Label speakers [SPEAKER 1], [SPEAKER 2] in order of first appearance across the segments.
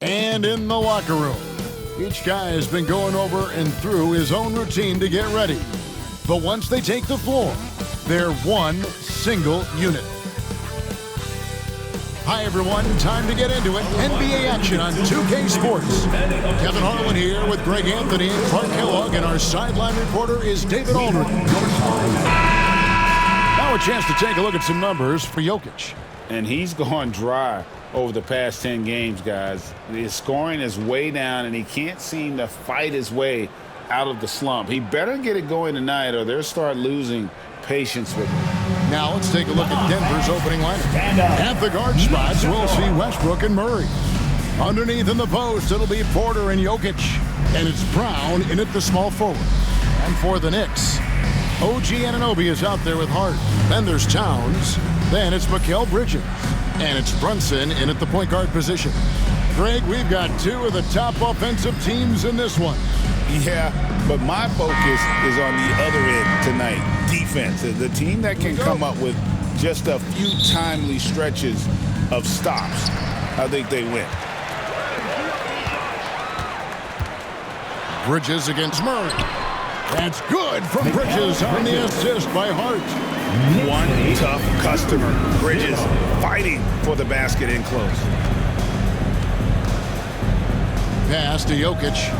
[SPEAKER 1] And in the locker room, each guy has been going over and through his own routine to get ready. But once they take the floor, they're one single unit. Hi, everyone. Time to get into it. NBA action on 2K Sports. Kevin Harlan here with Greg Anthony and Clark Kellogg, and our sideline reporter is David Aldridge. Now a chance to take a look at some numbers for Jokic.
[SPEAKER 2] And he's gone dry over the past 10 games, guys. His scoring is way down, and he can't seem to fight his way out of the slump. He better get it going tonight, or they'll start losing patience with him.
[SPEAKER 1] Now let's take a look at Denver's opening lineup. At the guard spots, we'll see Westbrook and Murray. Underneath in the post, it'll be Porter and Jokic. And it's Brown in at the small forward. And for the Knicks, OG Anunoby is out there with Hart. Then there's Towns. Then it's Mikal Bridges. And it's Brunson in at the point guard position. Greg, we've got two of the top offensive teams in this one.
[SPEAKER 2] Yeah, but my focus is on the other end tonight, defense. The team that can come up with just a few timely stretches of stops, I think they win.
[SPEAKER 1] Bridges against Murray. That's good from Bridges on the assist by Hart.
[SPEAKER 2] One tough customer. Bridges fighting for the basket in close.
[SPEAKER 1] Pass to Jokic.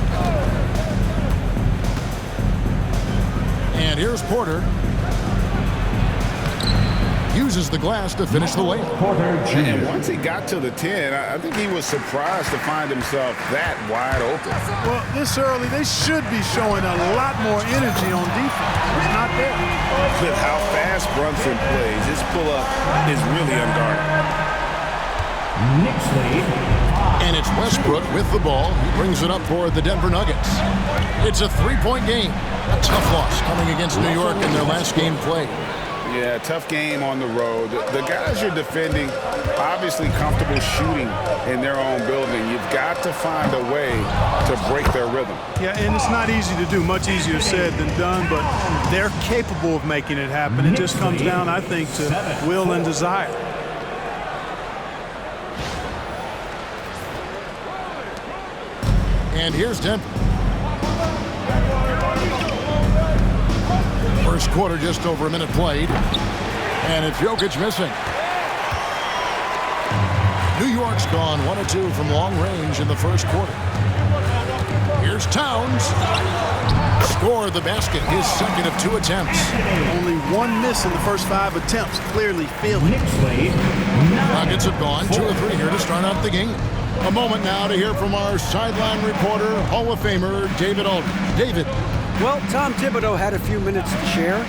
[SPEAKER 1] And here's Porter. Uses the glass to finish the layup.
[SPEAKER 2] And once he got to the 10, I think he was surprised to find himself that wide open.
[SPEAKER 3] Well, this early, they should be showing a lot more energy on defense. It's not there.
[SPEAKER 2] With how fast Brunson plays, his pull-up is really unguarded.
[SPEAKER 1] And it's Westbrook with the ball. He brings it up for the Denver Nuggets. It's a three-point game. A tough loss coming against New York in their last game played.
[SPEAKER 2] Yeah, tough game on the road. The guys you're defending, obviously comfortable shooting in their own building. You've got to find a way to break their rhythm.
[SPEAKER 3] Yeah, and it's not easy to do. Much easier said than done, but they're capable of making it happen. It just comes down, I think, to will and desire.
[SPEAKER 1] And here's Denver. First quarter, just over a minute played. And it's Jokic missing. New York's gone 1 of 2 from long range in the first quarter. Here's Towns. Score the basket, his second of 2 attempts.
[SPEAKER 3] Only one miss in the first 5 attempts. Clearly feeling it.
[SPEAKER 1] Nuggets have gone 2 of 3 here to start out the game. A moment now to hear from our sideline reporter, Hall of Famer, David Aldridge. David.
[SPEAKER 4] Well, Tom Thibodeau had a few minutes to share.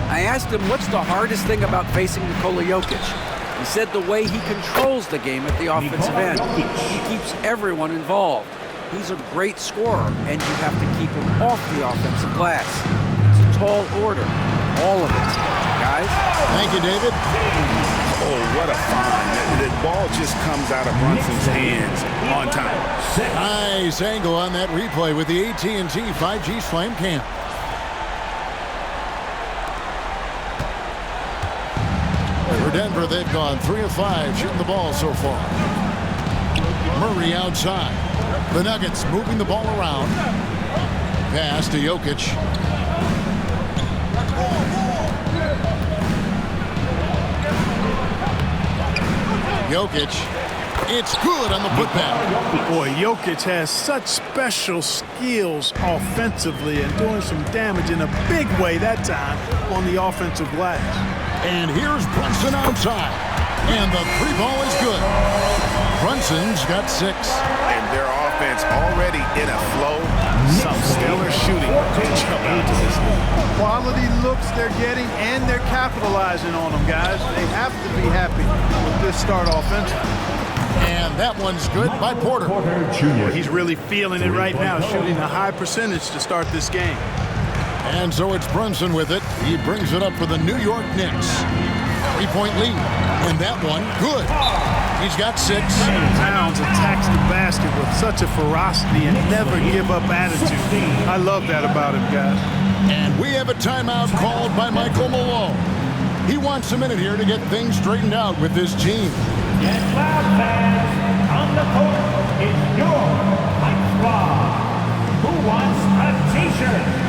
[SPEAKER 4] I asked him what's the hardest thing about facing Nikola Jokic. He said the way he controls the game at the offensive end. He keeps everyone involved. He's a great scorer, and you have to keep him off the offensive glass. It's a tall order. All of it. Guys?
[SPEAKER 1] Thank you, David.
[SPEAKER 2] Oh, what a find. The ball just comes out of Brunson's hands on time.
[SPEAKER 1] Nice angle on that replay with the AT&T 5G Slam Cam. For Denver, they've gone 3 of 5 shooting the ball so far. Murray outside. The Nuggets moving the ball around. Pass to Jokic. Jokic. It's good on the putback.
[SPEAKER 3] Boy, Jokic has such special skills offensively and doing some damage in a big way that time on the offensive glass.
[SPEAKER 1] And here's Brunson outside. And the three ball is good. Brunson's got 6.
[SPEAKER 5] And their offense already in a flow. Some stellar shooting to jump out to this league.
[SPEAKER 3] Quality looks they're getting, and they're capitalizing on them, guys. They have to be happy with this start offensively.
[SPEAKER 1] And that one's good by Porter.
[SPEAKER 3] He's really feeling it right now, shooting a high percentage to start this game.
[SPEAKER 1] And so it's Brunson with it. He brings it up for the New York Knicks. 3-point lead. And that one, good. He's got 6.
[SPEAKER 3] Towns attacks the basket with such a ferocity and never give up attitude. I love that about him, guys.
[SPEAKER 1] And we have a timeout called by Michael Malone. He wants a minute here to get things straightened out with this team.
[SPEAKER 6] Yes, loud fans, on the court is your Hype Squad. Who wants a t-shirt?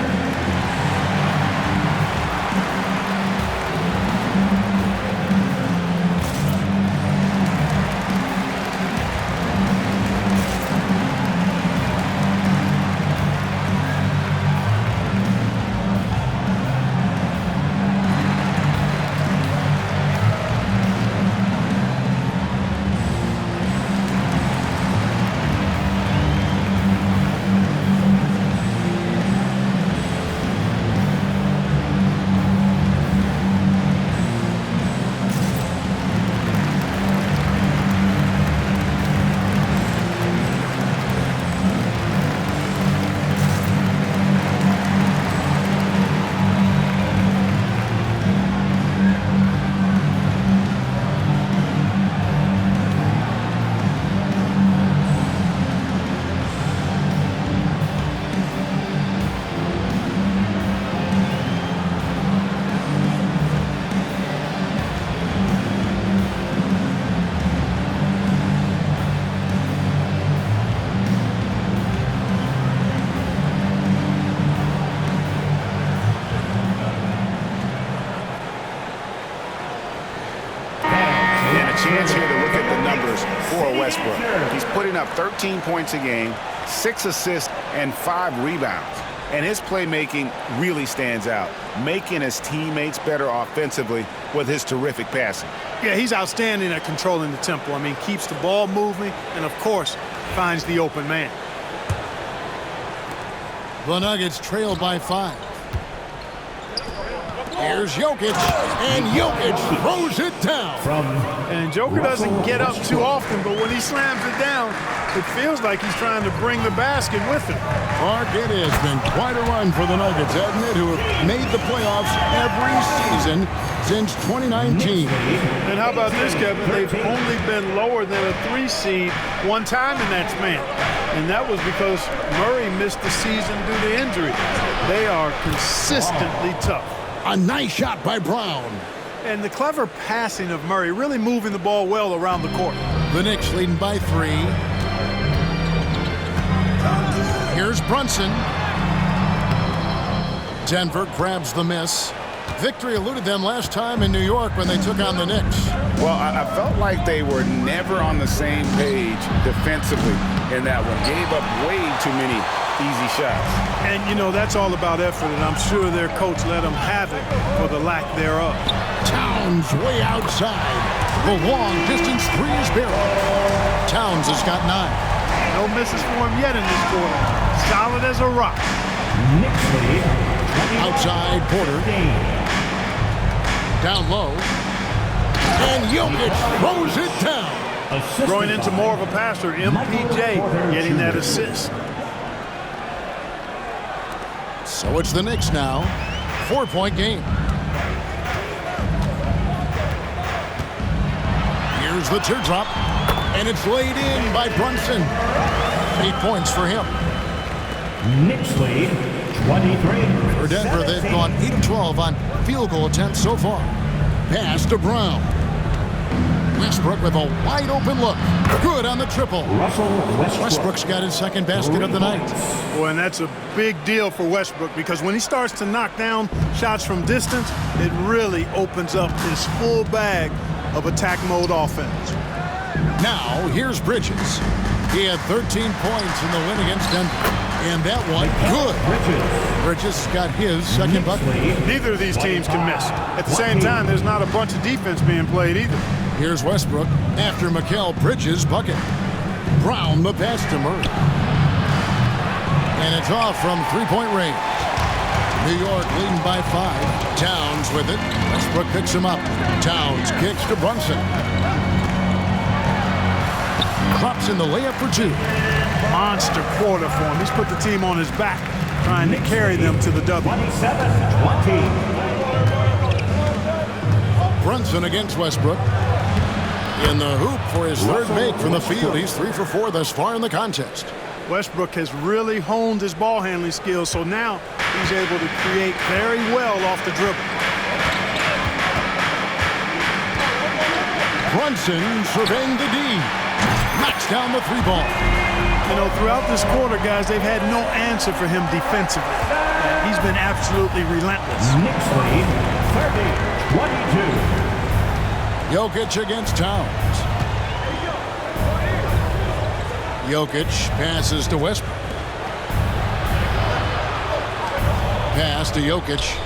[SPEAKER 5] Chance here to look at the numbers for Westbrook. He's putting up 13 points a game, 6 assists, and 5 rebounds. And his playmaking really stands out, making his teammates better offensively with his terrific passing.
[SPEAKER 3] Yeah, he's outstanding at controlling the tempo. I mean, keeps the ball moving and, of course, finds the open man.
[SPEAKER 1] The Nuggets trail by 5. Here's Jokic, and Jokic throws it down.
[SPEAKER 3] And Joker doesn't get up too often, but when he slams it down, it feels like he's trying to bring the basket with him.
[SPEAKER 1] Mark, it has been quite a run for the Nuggets, hasn't it, who have made the playoffs every season since 2019.
[SPEAKER 3] And how about this, Kevin? They've only been lower than a 3 seed one time in that span. And that was because Murray missed the season due to injury. They are consistently tough.
[SPEAKER 1] A nice shot by Brown.
[SPEAKER 3] And the clever passing of Murray, really moving the ball well around the court.
[SPEAKER 1] The Knicks leading by 3. Here's Brunson. Denver grabs the miss. Victory eluded them last time in New York when they took on the Knicks.
[SPEAKER 2] Well, I felt like they were never on the same page defensively in that one. Gave up way too many easy shots.
[SPEAKER 3] And, you know, that's all about effort, and I'm sure their coach let them have it for the lack thereof.
[SPEAKER 1] Towns way outside. The long-distance 3 is buried. Towns has got 9.
[SPEAKER 3] No misses for him yet in this quarter. Solid as a rock.
[SPEAKER 1] Outside Porter. Down low. And Jokic throws it down.
[SPEAKER 3] Growing into more of a passer, MPJ getting that assist.
[SPEAKER 1] So it's the Knicks now. 4-point game. Here's the teardrop. And it's laid in by Brunson. 8 points for him.
[SPEAKER 6] Knicks lead 23.
[SPEAKER 1] For Denver, they've gone 8 of 12 on field goal attempts so far. Pass to Brown. Westbrook with a wide open look. Good on the triple. Westbrook's got his second basket of the night.
[SPEAKER 3] Boy, and that's a big deal for Westbrook because when he starts to knock down shots from distance, it really opens up his full bag of attack mode offense.
[SPEAKER 1] Now, here's Bridges. He had 13 points in the win against Denver. And that one, good. Bridges got his second bucket.
[SPEAKER 3] Neither of these teams can miss. At the same time, there's not a bunch of defense being played either.
[SPEAKER 1] Here's Westbrook after Mikal Bridges' bucket. Brown the pass to Murray. And it's off from three-point range. New York leading by 5. Towns with it. Westbrook picks him up. Towns kicks to Brunson. Drops in the layup for 2.
[SPEAKER 3] Monster quarter for him. He's put the team on his back, trying to carry them to the W.
[SPEAKER 6] 27-20.
[SPEAKER 1] Brunson against Westbrook. In the hoop for his third make from the field. He's 3 for 4 thus far in the contest.
[SPEAKER 3] Westbrook has really honed his ball handling skills, so now he's able to create very well off the dribble.
[SPEAKER 1] Brunson surveying the D. Knocks down the 3 ball.
[SPEAKER 3] You know, throughout this quarter, guys, they've had no answer for him defensively. He's been absolutely relentless.
[SPEAKER 6] Knicks lead 30-22.
[SPEAKER 1] Jokic against Towns. Jokic passes to Westbrook. Pass to Jokic.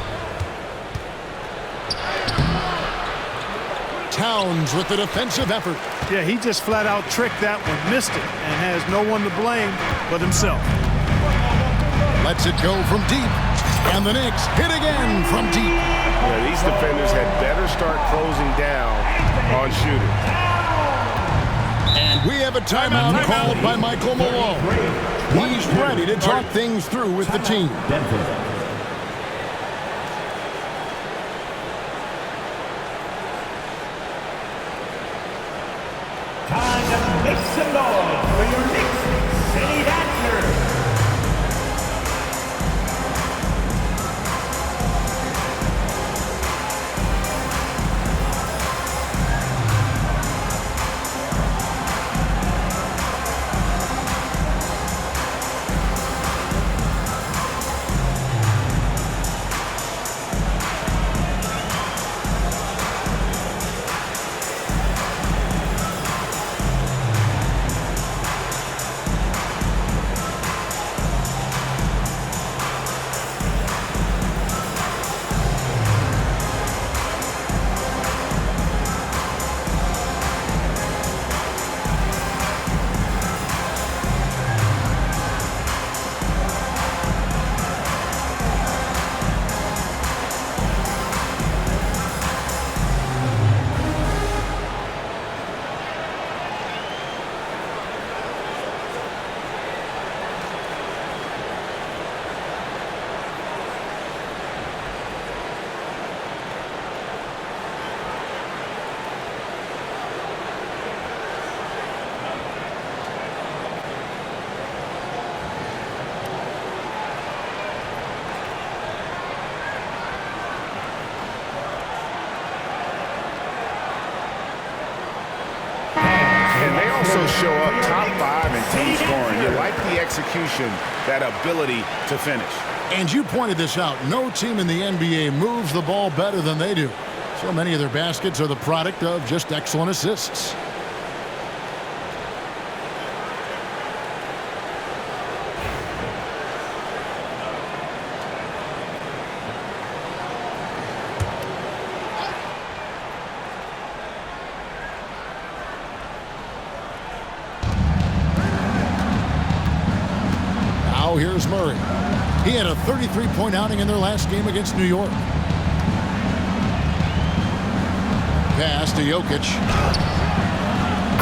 [SPEAKER 1] Towns with the defensive effort.
[SPEAKER 3] Yeah, he just flat out tricked that one, missed it, and has no one to blame but himself.
[SPEAKER 1] Lets it go from deep. And the Knicks hit again from deep.
[SPEAKER 5] Yeah, these defenders had better start closing down on shooters.
[SPEAKER 1] And we have a timeout called by Michael Malone. He's ready to talk things through with the team.
[SPEAKER 6] Time to make some noise for your Knicks City Dancers.
[SPEAKER 5] Also show up top 5 in team scoring. You like the execution, that ability to finish.
[SPEAKER 1] And you pointed this out. No team in the NBA moves the ball better than they do. So many of their baskets are the product of just excellent assists. Here's Murray. He had a 33-point outing in their last game against New York. Pass to Jokic.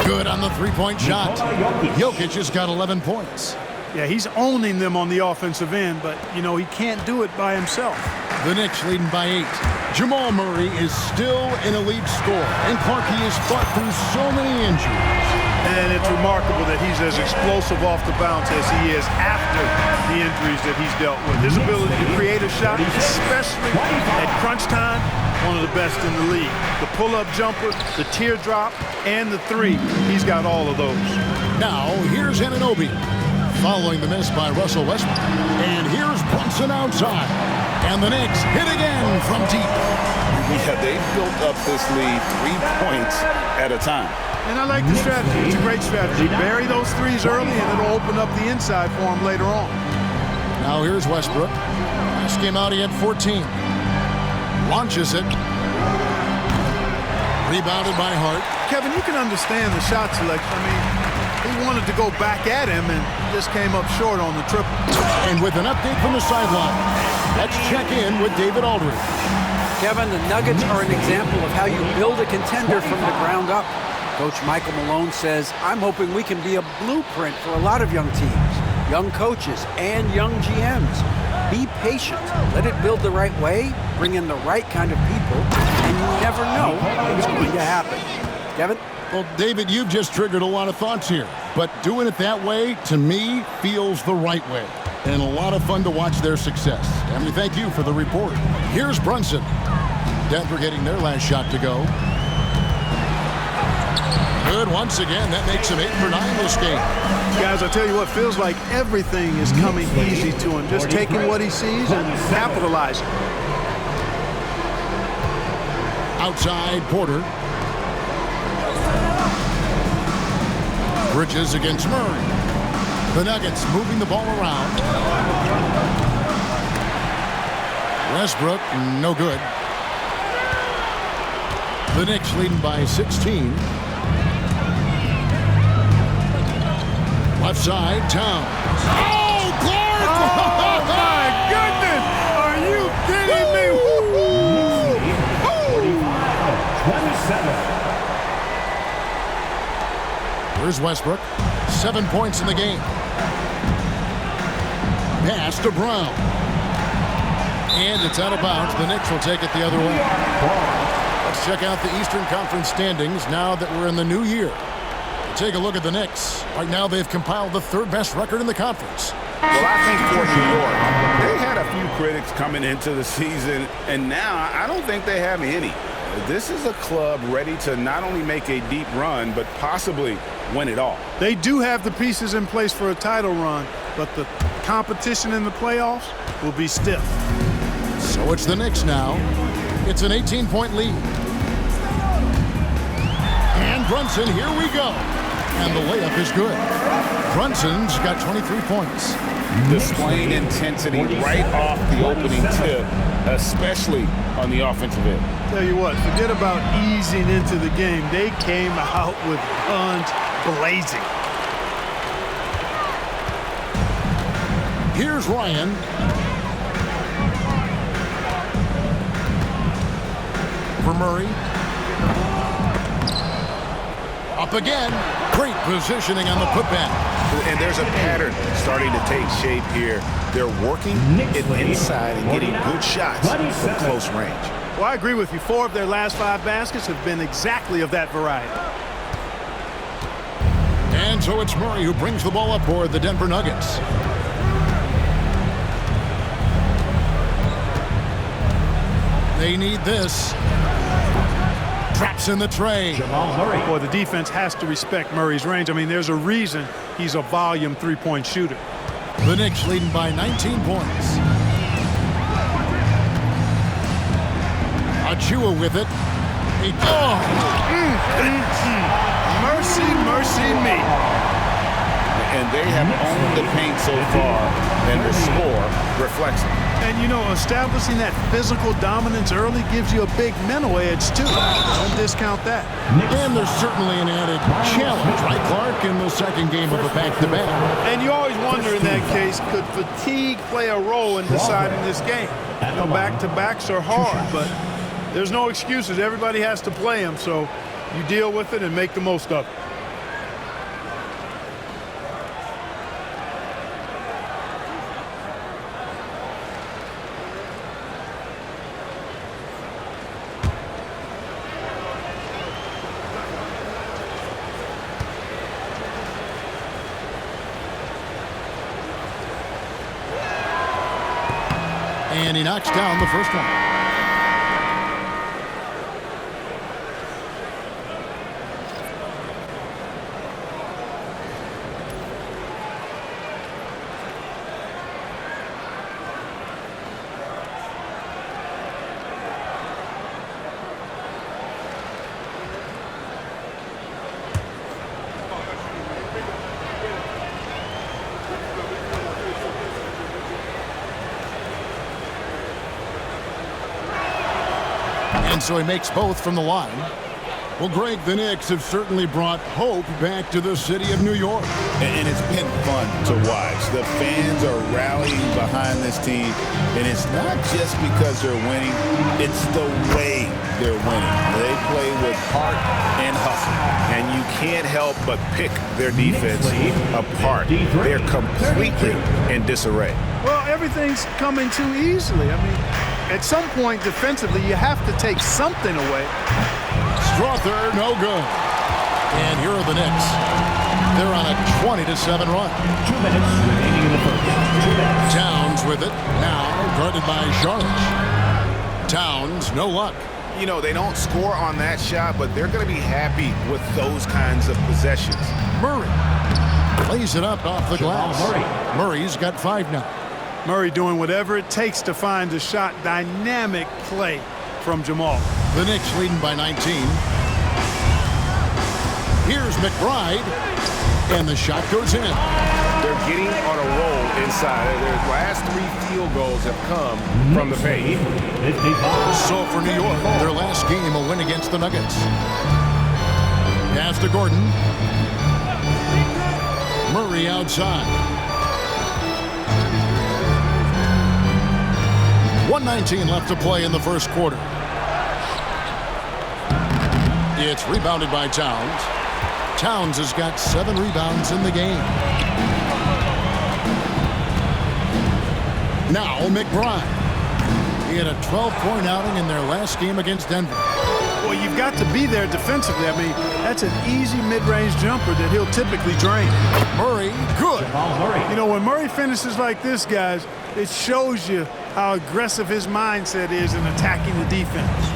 [SPEAKER 1] Good on the three-point shot. Jokic has got 11 points.
[SPEAKER 3] Yeah, he's owning them on the offensive end, but, you know, he can't do it by himself.
[SPEAKER 1] The Knicks leading by 8. Jamal Murray is still an elite scorer, and Clarkie has fought through so many injuries.
[SPEAKER 3] And it's remarkable that he's as explosive off the bounce as he is after the injuries that he's dealt with. His ability to create a shot, especially at crunch time, one of the best in the league. The pull-up jumper, the teardrop, and the 3, he's got all of those.
[SPEAKER 1] Now, here's Anunoby, following the miss by Russell Westbrook. And here's Brunson outside. And the Knicks hit again from deep.
[SPEAKER 2] Yeah, they built up this lead 3 points at a time.
[SPEAKER 3] And I like the strategy. It's a great strategy. Bury those threes early, and it'll open up the inside for him later on.
[SPEAKER 1] Now here's Westbrook. Last game out, he had 14. Launches it. Rebounded by Hart.
[SPEAKER 3] Kevin, you can understand the shot selection. I mean, he wanted to go back at him and just came up short on the triple.
[SPEAKER 1] And with an update from the sideline, let's check in with David Aldridge.
[SPEAKER 4] Kevin, the Nuggets are an example of how you build a contender from the ground up. Coach Michael Malone says, I'm hoping we can be a blueprint for a lot of young teams, young coaches, and young GMs. Be patient. Let it build the right way, bring in the right kind of people, and you never know what's going to happen. Kevin?
[SPEAKER 1] Well, David, you've just triggered a lot of thoughts here. But doing it that way, to me, feels the right way. And a lot of fun to watch their success. Emily, thank you for the report. Here's Brunson. Denver getting their last shot to go. Good once again. That makes him 8 for 9 this game.
[SPEAKER 3] Guys, I tell you what, feels like everything is coming easy to him. Just taking what he sees and capitalizing.
[SPEAKER 1] Outside, Porter. Bridges against Murray. The Nuggets moving the ball around. Westbrook, no good. The Knicks leading by 16. Left side, Towns. Oh, Clark!
[SPEAKER 3] Oh, my goodness! Are you kidding me?
[SPEAKER 6] 27.
[SPEAKER 1] Here's Westbrook. 7 points in the game. Pass to Brown. And it's out of bounds. The Knicks will take it the other way. Let's check out the Eastern Conference standings now that we're in the new year. Take a look at the Knicks. Right now they've compiled the 3rd best record in the conference.
[SPEAKER 5] Well, I think for New York, they had a few critics coming into the season, and now I don't think they have any. This is a club ready to not only make a deep run, but possibly win it all.
[SPEAKER 3] They do have the pieces in place for a title run, but the competition in the playoffs will be stiff.
[SPEAKER 1] So it's the Knicks now. It's an 18-point lead. And Brunson, here we go. And the layup is good. Brunson's got 23 points.
[SPEAKER 2] Displaying intensity right off the opening tip, especially on the offensive end.
[SPEAKER 3] Tell you what, forget about easing into the game. They came out with guns blazing.
[SPEAKER 1] Here's Ryan. For Murray. Up again. Great positioning on the putback.
[SPEAKER 5] And there's a pattern starting to take shape here. They're working it inside and getting good shots from close range.
[SPEAKER 3] Well, I agree with you. 4 of their last 5 baskets have been exactly of that variety.
[SPEAKER 1] And so it's Murray who brings the ball up for the Denver Nuggets. They need this. Traps in the tray.
[SPEAKER 3] Boy, the defense has to respect Murray's range. I mean, there's a reason he's a volume 3-point shooter.
[SPEAKER 1] The Knicks leading by 19 points. Achua with it.
[SPEAKER 3] Mercy, mercy me.
[SPEAKER 5] And they have owned the paint so far, and the score reflects it.
[SPEAKER 3] And, you know, establishing that physical dominance early gives you a big mental edge, too. Don't discount that.
[SPEAKER 1] And there's certainly an added challenge, right, Clark, in the second game of a back-to-back.
[SPEAKER 3] And you always wonder in that case, could fatigue play a role in deciding this game? You know, back-to-backs are hard, but there's no excuses. Everybody has to play them, so you deal with it and make the most of it.
[SPEAKER 1] And he knocks down the first one. And so he makes both from the line. Well, Greg, the Knicks have certainly brought hope back to the city of New York.
[SPEAKER 2] And it's been fun to watch. The fans are rallying behind this team. And it's not just because they're winning. It's the way they're winning. They play with heart and hustle. And you can't help but pick their defense apart. They're completely in disarray.
[SPEAKER 3] Well, everything's coming too easily. I mean, at some point defensively, you have to take something away.
[SPEAKER 1] Strother, no good. And here are the Knicks. They're on a 20-7 run.
[SPEAKER 6] 2 minutes remaining in the first. 2 minutes.
[SPEAKER 1] Towns with it. Now guarded by Charlotte. Towns, no luck.
[SPEAKER 5] You know, they don't score on that shot, but they're going to be happy with those kinds of possessions.
[SPEAKER 1] Murray lays it up off the glass. Murray's got 5 now.
[SPEAKER 3] Murray doing whatever it takes to find a shot. Dynamic play from Jamal.
[SPEAKER 1] The Knicks leading by 19. Here's McBride, and the shot goes in.
[SPEAKER 5] They're getting on a roll inside. Their last 3 field goals have come from the paint.
[SPEAKER 1] So for New York, their last game a win against the Nuggets. Pass to Gordon. Murray outside. 1:19 left to play in the first quarter. It's rebounded by Towns. Towns has got 7 rebounds in the game. Now McBride. He had a 12-point outing in their last game against Denver.
[SPEAKER 3] Well, you've got to be there defensively. I mean, that's an easy mid-range jumper that he'll typically drain.
[SPEAKER 1] Murray, good.
[SPEAKER 3] You know, when Murray finishes like this, guys, it shows you how aggressive his mindset is in attacking the defense.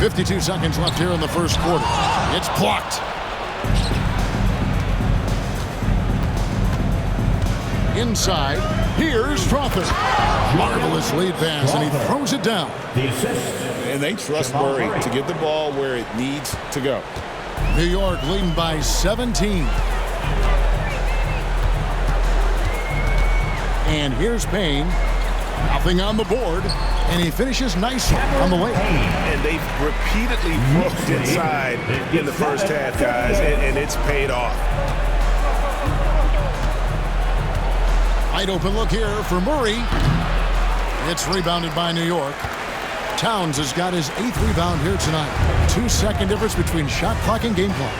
[SPEAKER 1] 52 seconds left here in the first quarter. It's blocked. Inside, here's Strother. Marvelous lead pass, and he throws it down.
[SPEAKER 6] The assist.
[SPEAKER 2] And they trust Murray to get the ball where it needs to go.
[SPEAKER 1] New York leading by 17. And here's Payne. Nothing on the board, and he finishes nicely on the way.
[SPEAKER 5] And they've repeatedly broke inside in the first half, guys, and it's paid off.
[SPEAKER 1] Wide open look here for Murray. It's rebounded by New York. Towns has got his 8th rebound here tonight. 2-second difference between shot clock and game clock.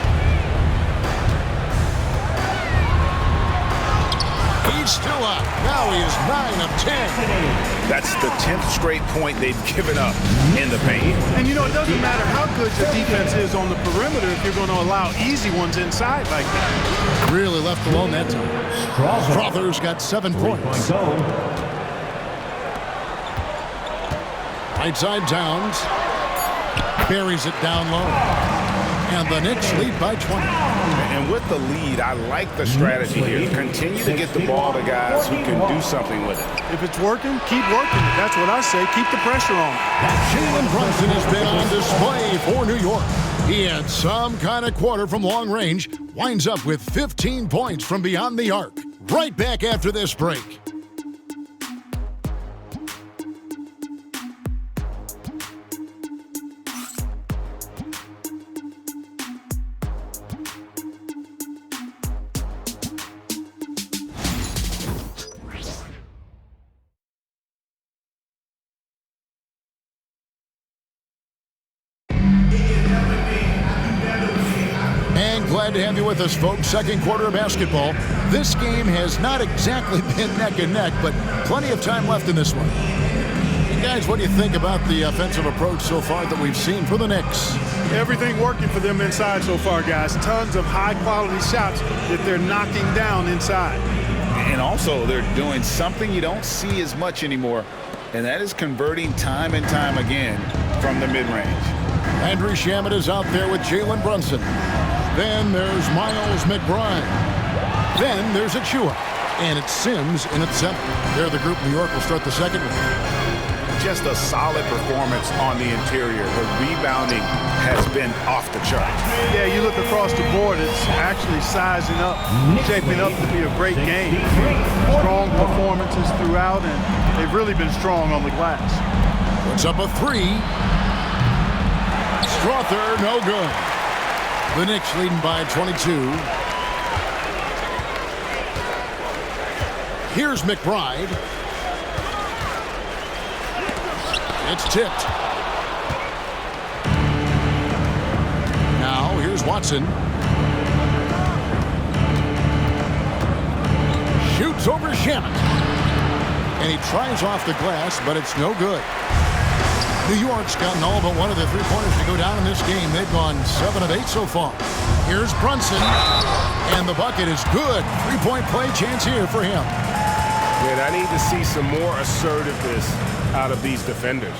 [SPEAKER 1] He's still up. Now he is 9 of 10.
[SPEAKER 5] That's the 10th straight point they've given up in the paint.
[SPEAKER 3] And, you know, it doesn't matter how good your defense is on the perimeter if you're going to allow easy ones inside like that.
[SPEAKER 1] Really left alone that time. Strother's got 7 points. Right side Towns. Buries it down low. And the Knicks lead by 20.
[SPEAKER 5] And with the lead, I like the strategy here. Continue to get the ball to guys who can do something with it.
[SPEAKER 3] If it's working, keep working it. That's what I say. Keep the pressure on.
[SPEAKER 1] Jalen Brunson has been on display for New York. He had some kind of quarter from long range. Winds up with 15 points from beyond the arc. Right back after this break. Glad to have you with us, folks. Second quarter of basketball. This game has not exactly been neck and neck, but plenty of time left in this one. Hey guys, what do you think about the offensive approach so far that we've seen for the Knicks?
[SPEAKER 3] Everything working for them inside so far, guys. Tons of high-quality shots that they're knocking down inside.
[SPEAKER 2] And also, they're doing something you don't see as much anymore, and that is converting time and time again from the mid-range.
[SPEAKER 1] Andrew Shamet is out there with Jalen Brunson. Then there's Miles McBride. Then there's Achua. And it's Sims in at center. They're the group New York will start the second one.
[SPEAKER 5] Just a solid performance on the interior. The rebounding has been off the charts.
[SPEAKER 3] Yeah, you look across the board, it's actually sizing up, shaping up to be a great game. Strong performances throughout, and They've really been strong on the glass.
[SPEAKER 1] Puts up a three. Strother, no good. The Knicks leading by 22. Here's McBride. It's tipped. Now here's Watson. Shoots over Shamet. And he tries off the glass, but it's no good. New York's gotten all but one of the three-pointers to go down in this game. They've gone 7 of 8 so far. Here's Brunson. And the bucket is good. Three-point play chance here for him.
[SPEAKER 5] Yeah, I need to see some more assertiveness out of these defenders.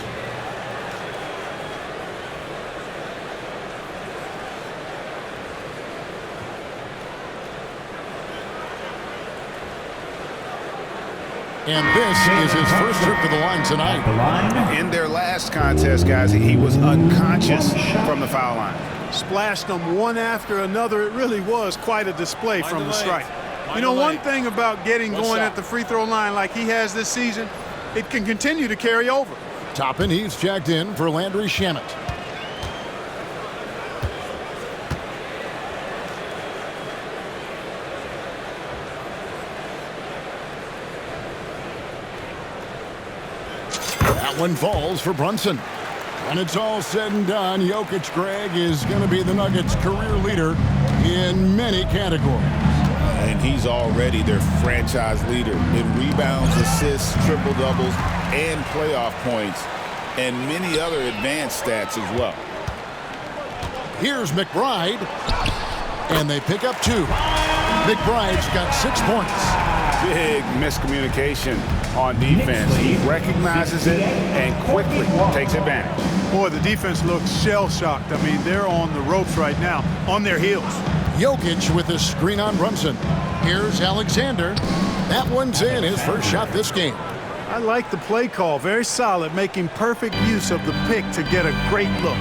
[SPEAKER 1] And this is his first trip to the line tonight.
[SPEAKER 5] In their last contest, guys, he was unconscious from the foul line.
[SPEAKER 3] Splashed them one after another. It really was quite a display from the stripe. You know, one thing about getting going at the free throw line like he has this season, it can continue to carry over.
[SPEAKER 1] Toppin, he's jacked in for Landry Shamet. That one falls for Brunson. When it's all said and done, Jokic, Greg, is going to be the Nuggets' career leader in many categories.
[SPEAKER 2] And he's already their franchise leader in rebounds, assists, triple-doubles, and playoff points, and many other advanced stats as well.
[SPEAKER 1] Here's McBride, and they pick up 2. McBride's got 6 points.
[SPEAKER 5] Big miscommunication on defense. He recognizes it and quickly takes advantage.
[SPEAKER 3] Boy, the defense looks shell-shocked. I mean, they're on the ropes right now, on their heels.
[SPEAKER 1] Jokic with a screen on Brunson. Here's Alexander. That one's in, his first shot this game.
[SPEAKER 3] I like the play call. Very solid, making perfect use of the pick to get a great look.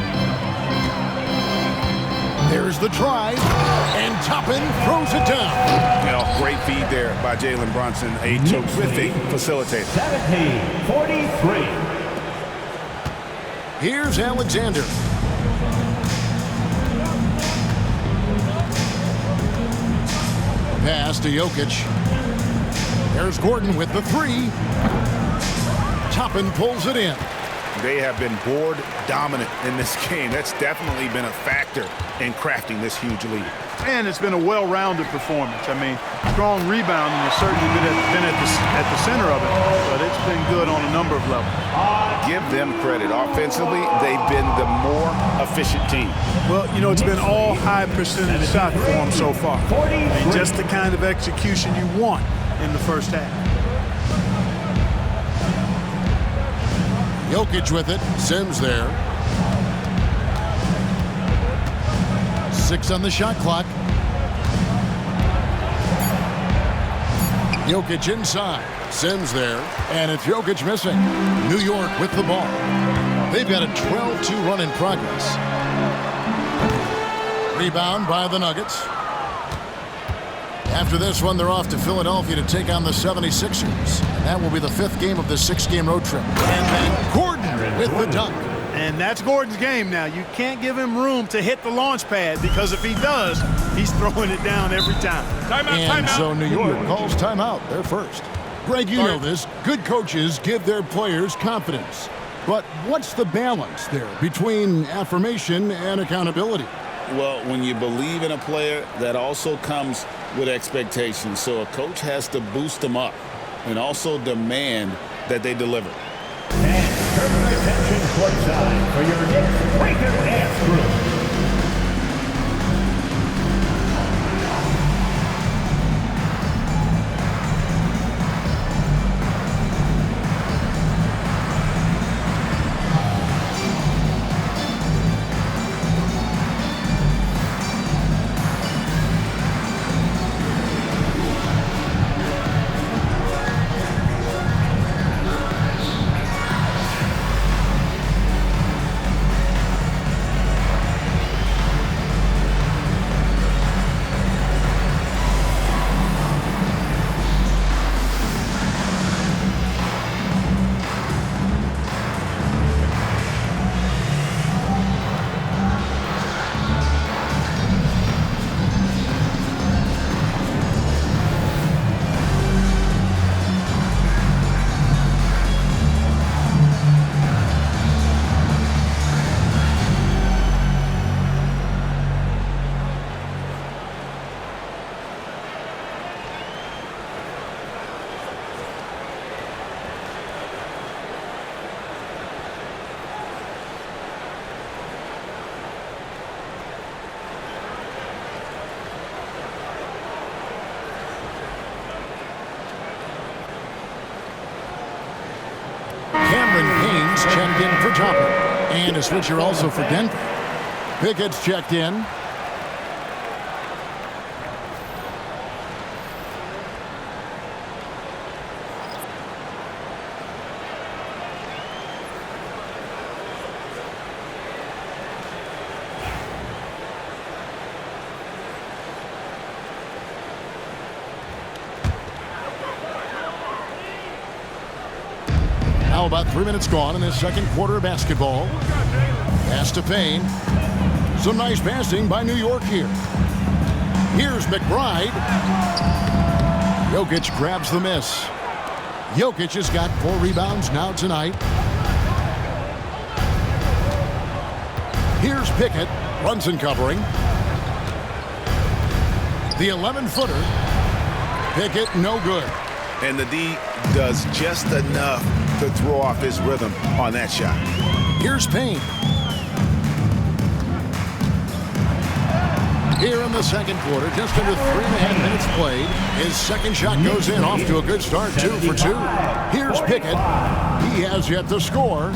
[SPEAKER 1] There's the drive, and Toppin throws it down.
[SPEAKER 5] You know, great feed there by Jalen Brunson, a terrific facilitator.
[SPEAKER 6] 70-43.
[SPEAKER 1] Here's Alexander. Pass to Jokic. There's Gordon with the 3. Toppin pulls it in.
[SPEAKER 5] They have been board dominant in this game. That's definitely been a factor in crafting this huge lead.
[SPEAKER 3] And it's been a well-rounded performance. I mean, strong rebounding has certainly been at the center of it, but it's been good on a number of levels.
[SPEAKER 5] Give them credit. Offensively, they've been the more efficient team.
[SPEAKER 3] Well, you know, it's been all high percentage shot for them so far. And just the kind of execution you want in the first half.
[SPEAKER 1] Jokic with it. Sims there. 6 on the shot clock. Jokic inside. Sims there. And it's Jokic missing. New York with the ball. They've got a 12-2 run in progress. Rebound by the Nuggets. After this one, they're off to Philadelphia to take on the 76ers. And that will be the 5th game of the 6-game road trip. And then Gordon with the dunk.
[SPEAKER 3] And that's Gordon's game now. You can't give him room to hit the launch pad because if he does, he's throwing it down every time.
[SPEAKER 1] And so New York calls timeout. They're first. Greg, you know this. Good coaches give their players confidence. But what's the balance there between affirmation and accountability?
[SPEAKER 2] Well, when you believe in a player, that also comes with expectations. So a coach has to boost them up and also demand that they deliver.
[SPEAKER 6] And turn your attention courtside for your next breaker dance group.
[SPEAKER 1] checked in for Joplin. And a switcher also for Denver. Pickett's checked in. Now about 3 minutes gone in this second quarter of basketball. Pass to Payne. Some nice passing by New York here. Here's McBride. Jokic grabs the miss. Jokic has got 4 rebounds now tonight. Here's Pickett. Brunson covering. The 11-footer. Pickett no good.
[SPEAKER 5] And the D does just enough to throw off his rhythm on that shot.
[SPEAKER 1] Here's Payne. Here in the second quarter, just under 3.5 minutes played. His second shot goes in, off to a good start, 2 for 2. Here's Pickett. He has yet to score.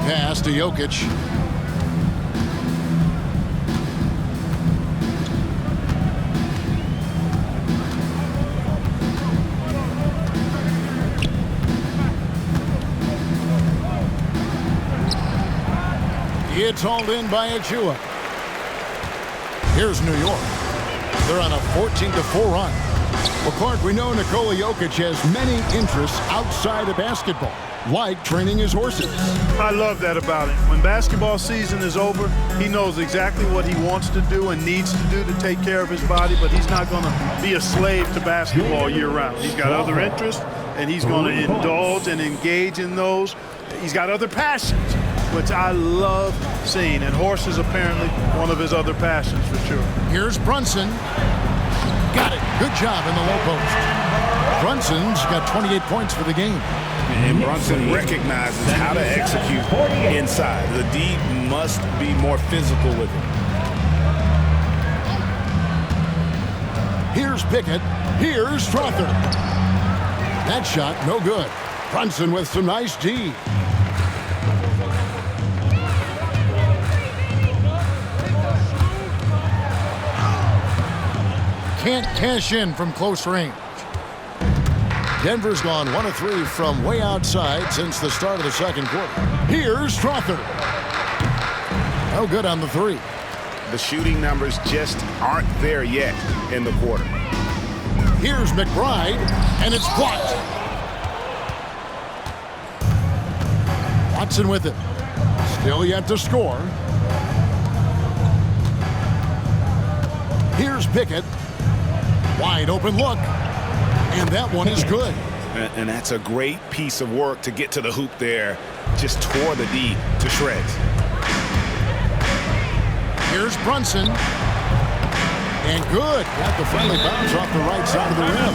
[SPEAKER 1] Pass to Jokic. It's hauled in by Achua. Here's New York. They're on a 14-4 run. Well, Clark, we know Nikola Jokic has many interests outside of basketball, like training his horses.
[SPEAKER 3] I love that about him. When basketball season is over, he knows exactly what he wants to do and needs to do to take care of his body, but he's not going to be a slave to basketball year-round. He's got other interests, and he's going to indulge and engage in those. He's got other passions, which I love seeing, and horses apparently one of his other passions for sure.
[SPEAKER 1] Here's Brunson. Got it. Good job in the low post. Brunson's got 28 points for the game.
[SPEAKER 5] And Brunson recognizes how to execute inside. The D must be more physical with it.
[SPEAKER 1] Here's Pickett. Here's Strother. That shot, no good. Brunson with some nice D. Can't cash in from close range. Denver's gone 1 of 3 from way outside since the start of the second quarter. Here's Strother. No good on the 3.
[SPEAKER 5] The shooting numbers just aren't there yet in the quarter.
[SPEAKER 1] Here's McBride, and it's blocked. Watson with it. Still yet to score. Here's Pickett. Wide open look. And that one is good.
[SPEAKER 5] And that's a great piece of work to get to the hoop there. Just tore the D to shreds.
[SPEAKER 1] Here's Brunson. And good. Got the friendly bounce off the right side of the rim.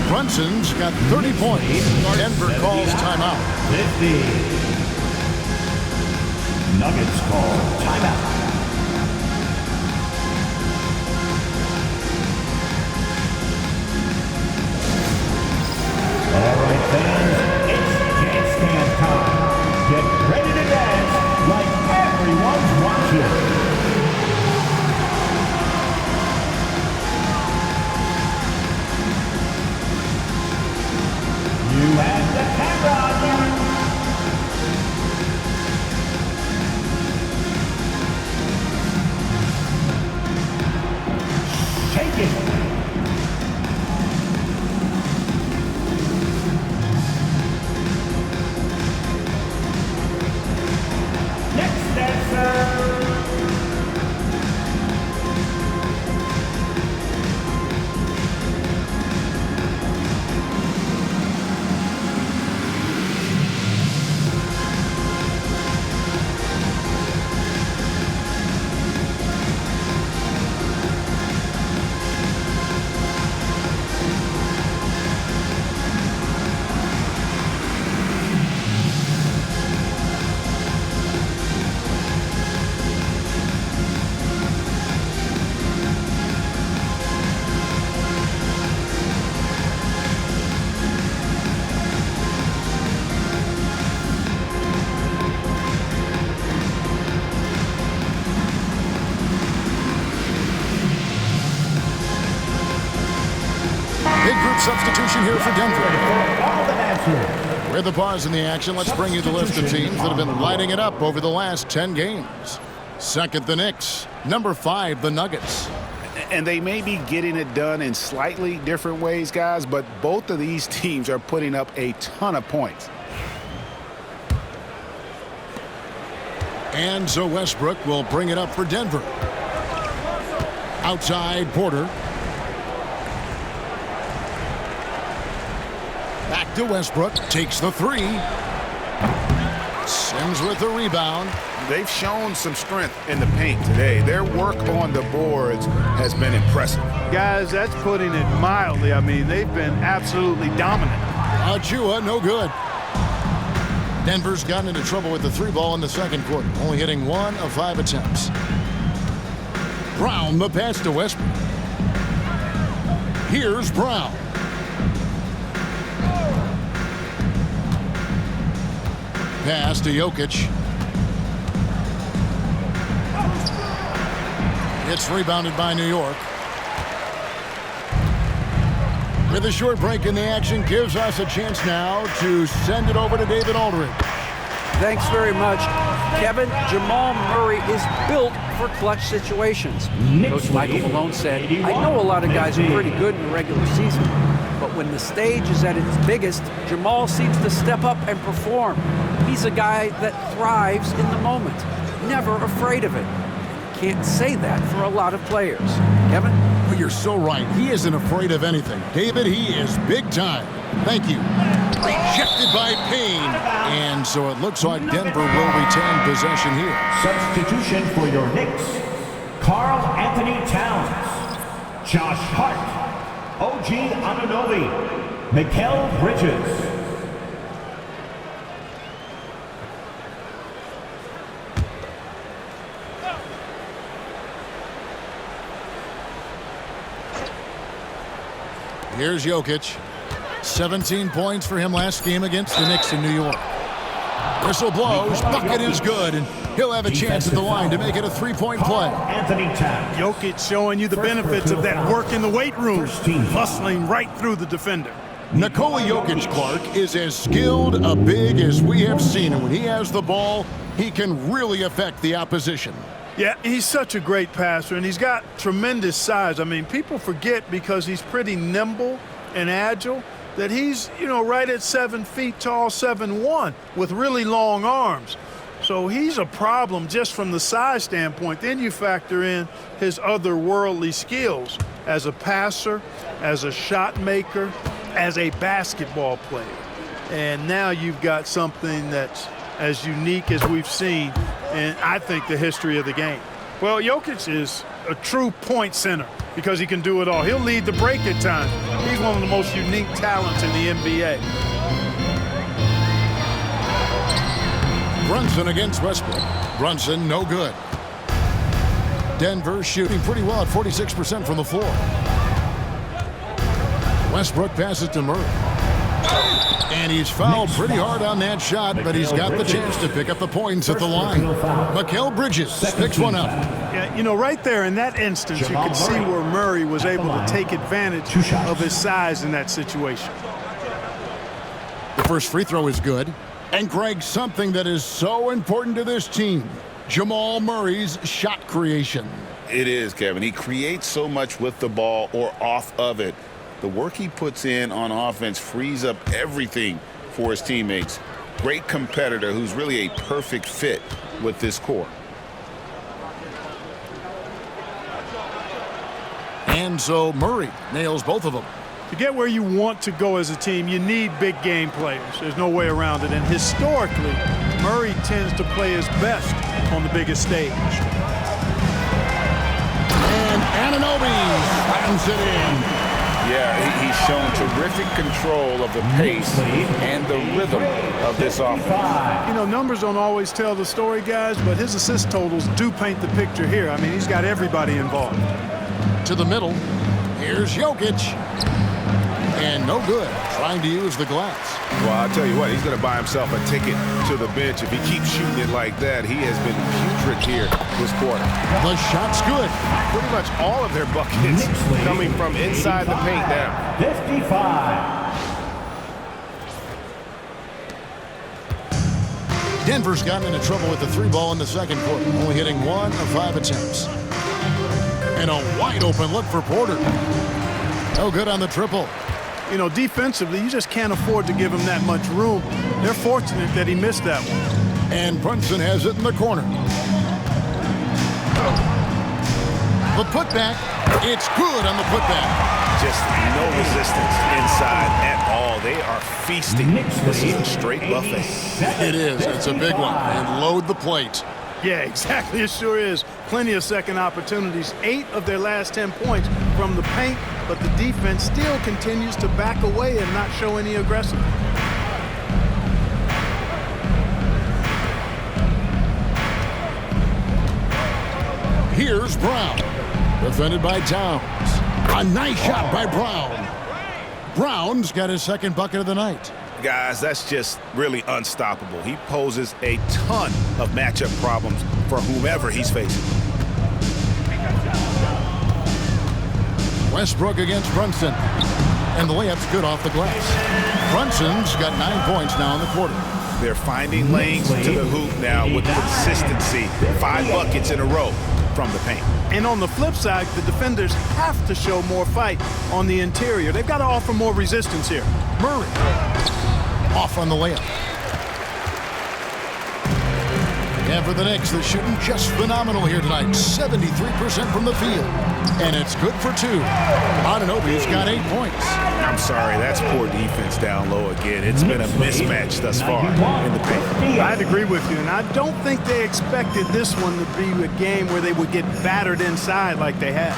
[SPEAKER 1] Brunson's got 30 points. Denver calls timeout.
[SPEAKER 6] 50. Nuggets call timeout. All right, fans, it's dance dance time. Get ready to dance like everyone's watching. You have the camera on you.
[SPEAKER 1] substitution here for Denver.
[SPEAKER 6] All the answers.
[SPEAKER 1] With the pause in the action, let's bring you the list of teams that have been lighting it up over the last 10 games. Second, the Knicks. Number 5, the Nuggets.
[SPEAKER 5] And they may be getting it done in slightly different ways, guys, but both of these teams are putting up a ton of points.
[SPEAKER 1] And so Westbrook will bring it up for Denver. Outside, Porter. Back to Westbrook. Takes the 3. Sims with the rebound.
[SPEAKER 5] They've shown some strength in the paint today. Their work on the boards has been impressive.
[SPEAKER 3] Guys, that's putting it mildly. I mean, they've been absolutely dominant.
[SPEAKER 1] Achua, no good. Denver's gotten into trouble with the 3 ball in the second quarter, only hitting 1 of 5 attempts. Brown, the pass to Westbrook. Here's Brown. Pass to Jokic. It's rebounded by New York. With a short break in the action, gives us a chance now to send it over to David Aldridge.
[SPEAKER 4] Thanks very much. Kevin, Jamal Murray is built for clutch situations. Coach Michael Malone said, I know a lot of guys are pretty good in the regular season, but when the stage is at its biggest, Jamal seems to step up and perform. He's a guy that thrives in the moment, never afraid of it. Can't say that for a lot of players. Kevin?
[SPEAKER 1] Well, you're so right. He isn't afraid of anything. David, he is big time. Thank you. Rejected by Payne. And so it looks like Denver will retain possession here.
[SPEAKER 6] Substitution for your Knicks. Karl Anthony Towns. Josh Hart. OG Anunoby. Mikal Bridges.
[SPEAKER 1] Here's Jokic. 17 points for him last game against the Knicks in New York. Whistle blows. Bucket is good, and he'll have a chance at the line to make it a 3-point play.
[SPEAKER 6] Anthony Towns.
[SPEAKER 3] Jokic showing you the benefits of that work in the weight room, hustling right through the defender.
[SPEAKER 1] Nikola Jokic, Clark, is as skilled a big as we have seen, and when he has the ball, he can really affect the opposition.
[SPEAKER 3] Yeah, he's such a great passer, and he's got tremendous size. I mean, people forget because he's pretty nimble and agile that he's, right at 7 feet tall, 7'1", with really long arms. So he's a problem just from the size standpoint. Then you factor in his otherworldly skills as a passer, as a shot maker, as a basketball player. And now you've got something that's as unique as we've seen in, I think, the history of the game. Well, Jokic is a true point center because he can do it all. He'll lead the break at times. He's one of the most unique talents in the NBA.
[SPEAKER 1] Brunson against Westbrook. Brunson, no good. Denver shooting pretty well at 46% from the floor. Westbrook passes to Murray. And he's fouled pretty hard on that shot, but he's got the chance to pick up the points at the line. Mikal Bridges picks one up.
[SPEAKER 3] Yeah, right there in that instance, you could see where Murray was able to take advantage of his size in that situation.
[SPEAKER 1] The first free throw is good. And Greg, something that is so important to this team, Jamal Murray's shot creation.
[SPEAKER 5] It is, Kevin. He creates so much with the ball or off of it. The work he puts in on offense frees up everything for his teammates. Great competitor who's really a perfect fit with this core.
[SPEAKER 1] And so Murray nails both of them.
[SPEAKER 3] To get where you want to go as a team, you need big game players. There's no way around it. And historically, Murray tends to play his best on the biggest stage.
[SPEAKER 1] And Anunoby slams it in.
[SPEAKER 5] Yeah, he's shown terrific control of the pace and the rhythm of this offense.
[SPEAKER 3] Numbers don't always tell the story, guys, but his assist totals do paint the picture here. I mean, he's got everybody involved.
[SPEAKER 1] To the middle. Here's Jokic. And no good, trying to use the glass.
[SPEAKER 5] Well, I'll tell you what, he's going to buy himself a ticket to the bench. If he keeps shooting it like that, he has been putrid here this quarter.
[SPEAKER 1] The shot's good.
[SPEAKER 5] Pretty much all of their buckets coming from inside the paint now.
[SPEAKER 6] 55.
[SPEAKER 1] Denver's gotten into trouble with the three ball in the second quarter, only hitting 1 of 5 attempts. And a wide open look for Porter. No good on the triple.
[SPEAKER 3] You know, defensively, you just can't afford to give him that much room. They're fortunate that he missed that one.
[SPEAKER 1] And Brunson has it in the corner. The putback. It's good on the putback.
[SPEAKER 5] Just no resistance inside at all. They are feasting. This is a straight buffet.
[SPEAKER 1] It is. It's a big one. And load the plate.
[SPEAKER 3] Yeah, exactly. It sure is. Plenty of second opportunities. 8 of their last 10 points from the paint, but the defense still continues to back away and not show any aggressiveness.
[SPEAKER 1] Here's Brown. Defended by Towns. A nice shot by Brown. Brown's got his second bucket of the night.
[SPEAKER 5] Guys, that's just really unstoppable. He poses a ton of matchup problems for whomever he's facing.
[SPEAKER 1] Westbrook against Brunson. And the layup's good off the glass. Brunson's got 9 points now in the quarter.
[SPEAKER 5] They're finding lanes to the hoop now with consistency. 5 buckets in a row from the paint.
[SPEAKER 3] And on the flip side, the defenders have to show more fight on the interior. They've got to offer more resistance here.
[SPEAKER 1] Murray off on the layup. And for the Knicks, they're shooting just phenomenal here tonight. 73% from the field. And it's good for 2. Anunoby's got 8 points.
[SPEAKER 5] I'm sorry, that's poor defense down low again. It's been a mismatch thus far in the paint.
[SPEAKER 3] I'd agree with you, and I don't think they expected this one to be a game where they would get battered inside like they had.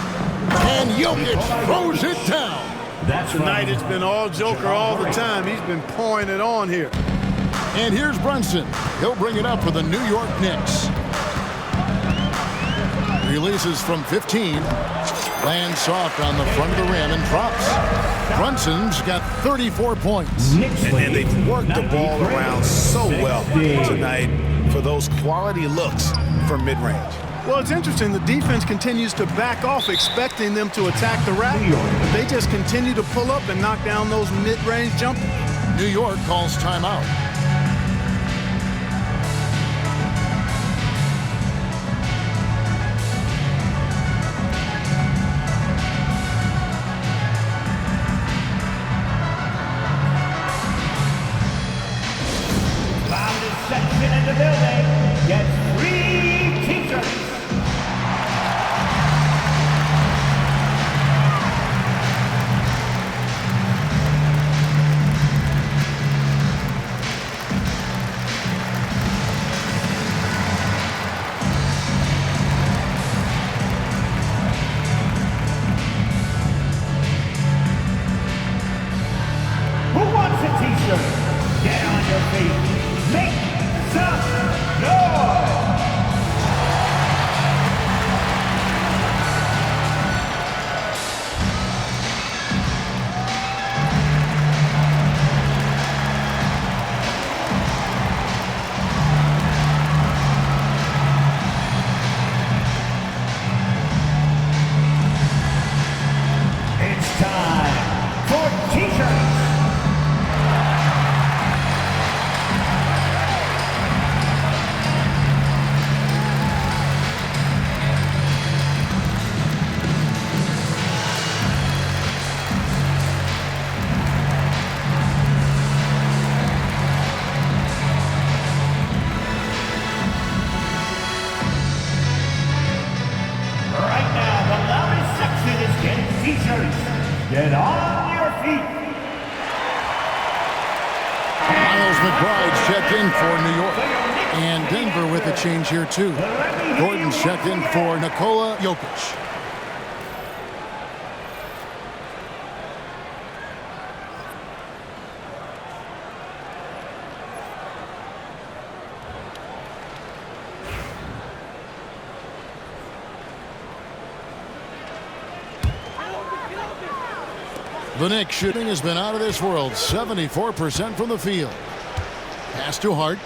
[SPEAKER 1] And Jokic throws it down.
[SPEAKER 3] Tonight it's been all Joker all the time. He's been pouring it on here.
[SPEAKER 1] And here's Brunson. He'll bring it up for the New York Knicks. Releases from 15. Lands soft on the front of the rim and drops. Brunson's got 34 points.
[SPEAKER 5] And they've worked the ball around so well tonight for those quality looks from mid-range.
[SPEAKER 3] Well, it's interesting. The defense continues to back off, expecting them to attack the rack. They just continue to pull up and knock down those mid-range jumpers.
[SPEAKER 1] New York calls timeout.
[SPEAKER 6] Section in the building gets free t-shirts. Who wants a t-shirt? Get on your feet. Make some noise! It's time for t-shirts! Get on your feet.
[SPEAKER 1] Miles McBride's checked in for New York. And Denver with a change here, too. Gordon's checked in for Nikola Jokic. The Knicks shooting has been out of this world. 74% from the field. Pass to Hart.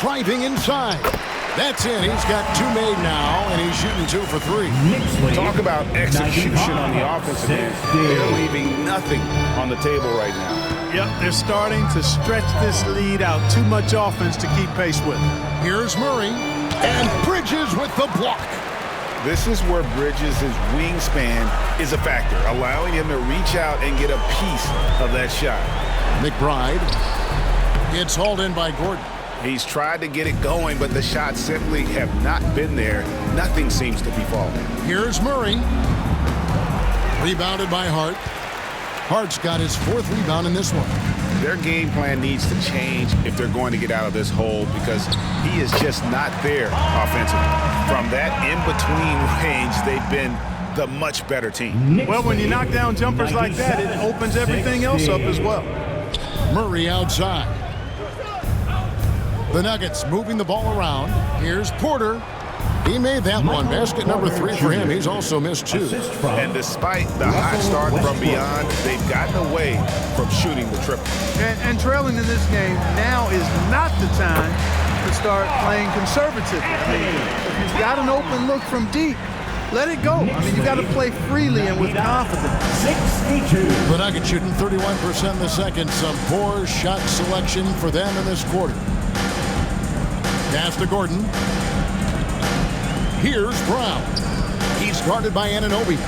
[SPEAKER 1] Driving inside. That's in. He's got 2 made now, and he's shooting 2 for 3.
[SPEAKER 5] Talk about execution on the offensive end. They're leaving nothing on the table right now.
[SPEAKER 3] Yep, they're starting to stretch this lead out. Too much offense to keep pace with.
[SPEAKER 1] Here's Murray, and Bridges with the block.
[SPEAKER 5] This is where Bridges' wingspan is a factor, allowing him to reach out and get a piece of that shot.
[SPEAKER 1] McBride. It's hauled in by Gordon.
[SPEAKER 5] He's tried to get it going, but the shots simply have not been there. Nothing seems to be falling.
[SPEAKER 1] Here's Murray. Rebounded by Hart. Hart's got his 4th rebound in this one.
[SPEAKER 5] Their game plan needs to change if they're going to get out of this hole because he is just not there offensively. From that in-between range, they've been the much better team.
[SPEAKER 3] Well, when you knock down jumpers like that, it opens everything else up as well.
[SPEAKER 1] Murray outside. The Nuggets moving the ball around. Here's Porter. He made that one. Basket number 3 for him. He's also missed 2.
[SPEAKER 5] And despite the hot start from beyond, they've gotten away from shooting the triple.
[SPEAKER 3] And trailing in this game now is not the time to start playing conservatively. I mean, if you've got an open look from deep, let it go. I mean, you got to play freely and with confidence.
[SPEAKER 6] 62.
[SPEAKER 1] The Nuggets shooting 31% in the second. Some poor shot selection for them in this quarter. Pass to Gordon. Here's Brown. He's guarded by Anunoby.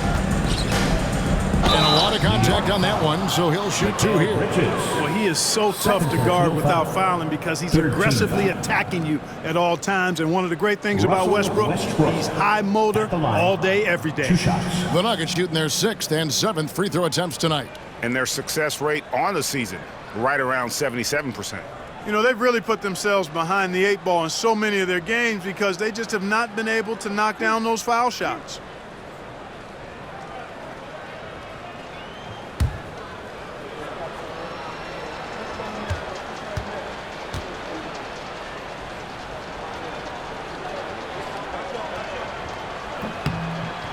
[SPEAKER 1] And a lot of contact on that one, so he'll shoot 2 here.
[SPEAKER 3] Well, he is so tough to guard without fouling because he's aggressively attacking you at all times. And one of the great things about Westbrook, he's high motor all day, every day.
[SPEAKER 1] The Nuggets shooting their 6th and 7th free throw attempts tonight.
[SPEAKER 5] And their success rate on the season, right around 77%.
[SPEAKER 3] You know, they've really put themselves behind the 8 ball in so many of their games because they just have not been able to knock down those foul shots.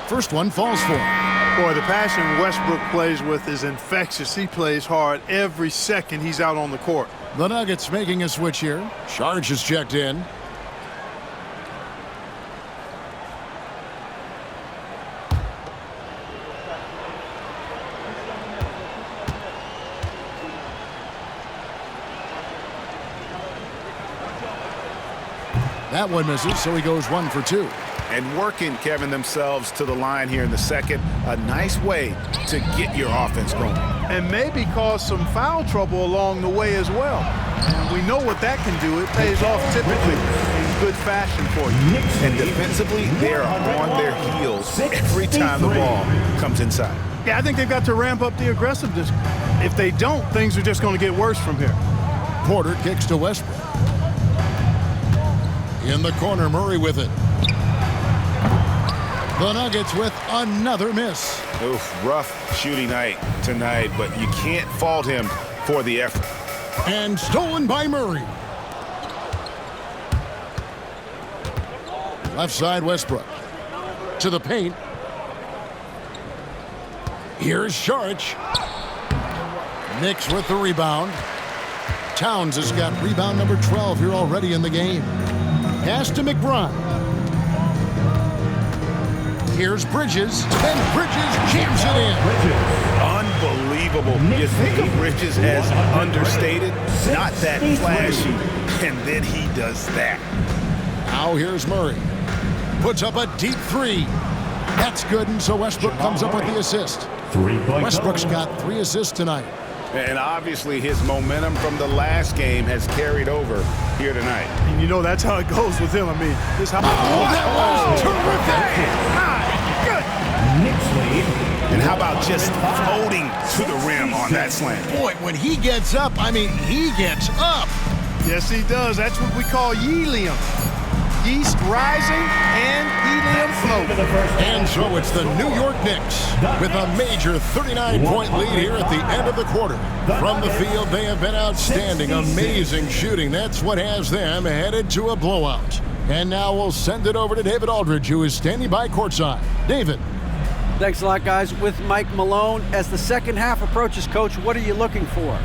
[SPEAKER 1] First one falls for him.
[SPEAKER 3] Boy, the passion Westbrook plays with is infectious. He plays hard every second he's out on the court.
[SPEAKER 1] The Nuggets making a switch here. Charge is checked in. That one misses, so he goes 1 for 2.
[SPEAKER 5] And working, Kevin, themselves to the line here in the second. A nice way to get your offense going.
[SPEAKER 3] And maybe cause some foul trouble along the way as well. And we know what that can do. It pays off typically in good fashion for you.
[SPEAKER 5] And defensively, they are on their heels every time the ball comes inside.
[SPEAKER 3] Yeah, I think they've got to ramp up the aggressiveness. If they don't, things are just going to get worse from here.
[SPEAKER 1] Porter kicks to Westbrook. In the corner, Murray with it. The Nuggets with another miss.
[SPEAKER 5] Oof, rough shooting night tonight, but you can't fault him for the effort.
[SPEAKER 1] And stolen by Murray. Left side, Westbrook. To the paint. Here's Sharch. Knicks with the rebound. Towns has got rebound number 12 here already in the game. Pass to McBride. Here's Bridges, and Bridges jams it in.
[SPEAKER 5] Unbelievable. You think Bridges has understated? Not that flashy. And then he does that.
[SPEAKER 1] Now here's Murray. Puts up a deep 3. That's good, and so Westbrook comes up with the assist. Westbrook's got 3 assists tonight.
[SPEAKER 5] And obviously his momentum from the last game has carried over here tonight.
[SPEAKER 3] And you know that's how it goes with him. I mean, this how
[SPEAKER 1] that was terrific.
[SPEAKER 6] Knicks lead.
[SPEAKER 5] And how about just floating to the rim on that slam?
[SPEAKER 1] Boy, when he gets up, I mean, he gets up.
[SPEAKER 3] Yes, he does. That's what we call helium. Yeast rising and helium floating.
[SPEAKER 1] And so it's the New York Knicks with a major 39-point lead here at the end of the quarter. From the field, they have been outstanding, amazing shooting. That's what has them headed to a blowout. And now we'll send it over to David Aldridge, who is standing by courtside. David.
[SPEAKER 4] Thanks a lot, guys. With Mike Malone, as the second half approaches, Coach, what are you looking for?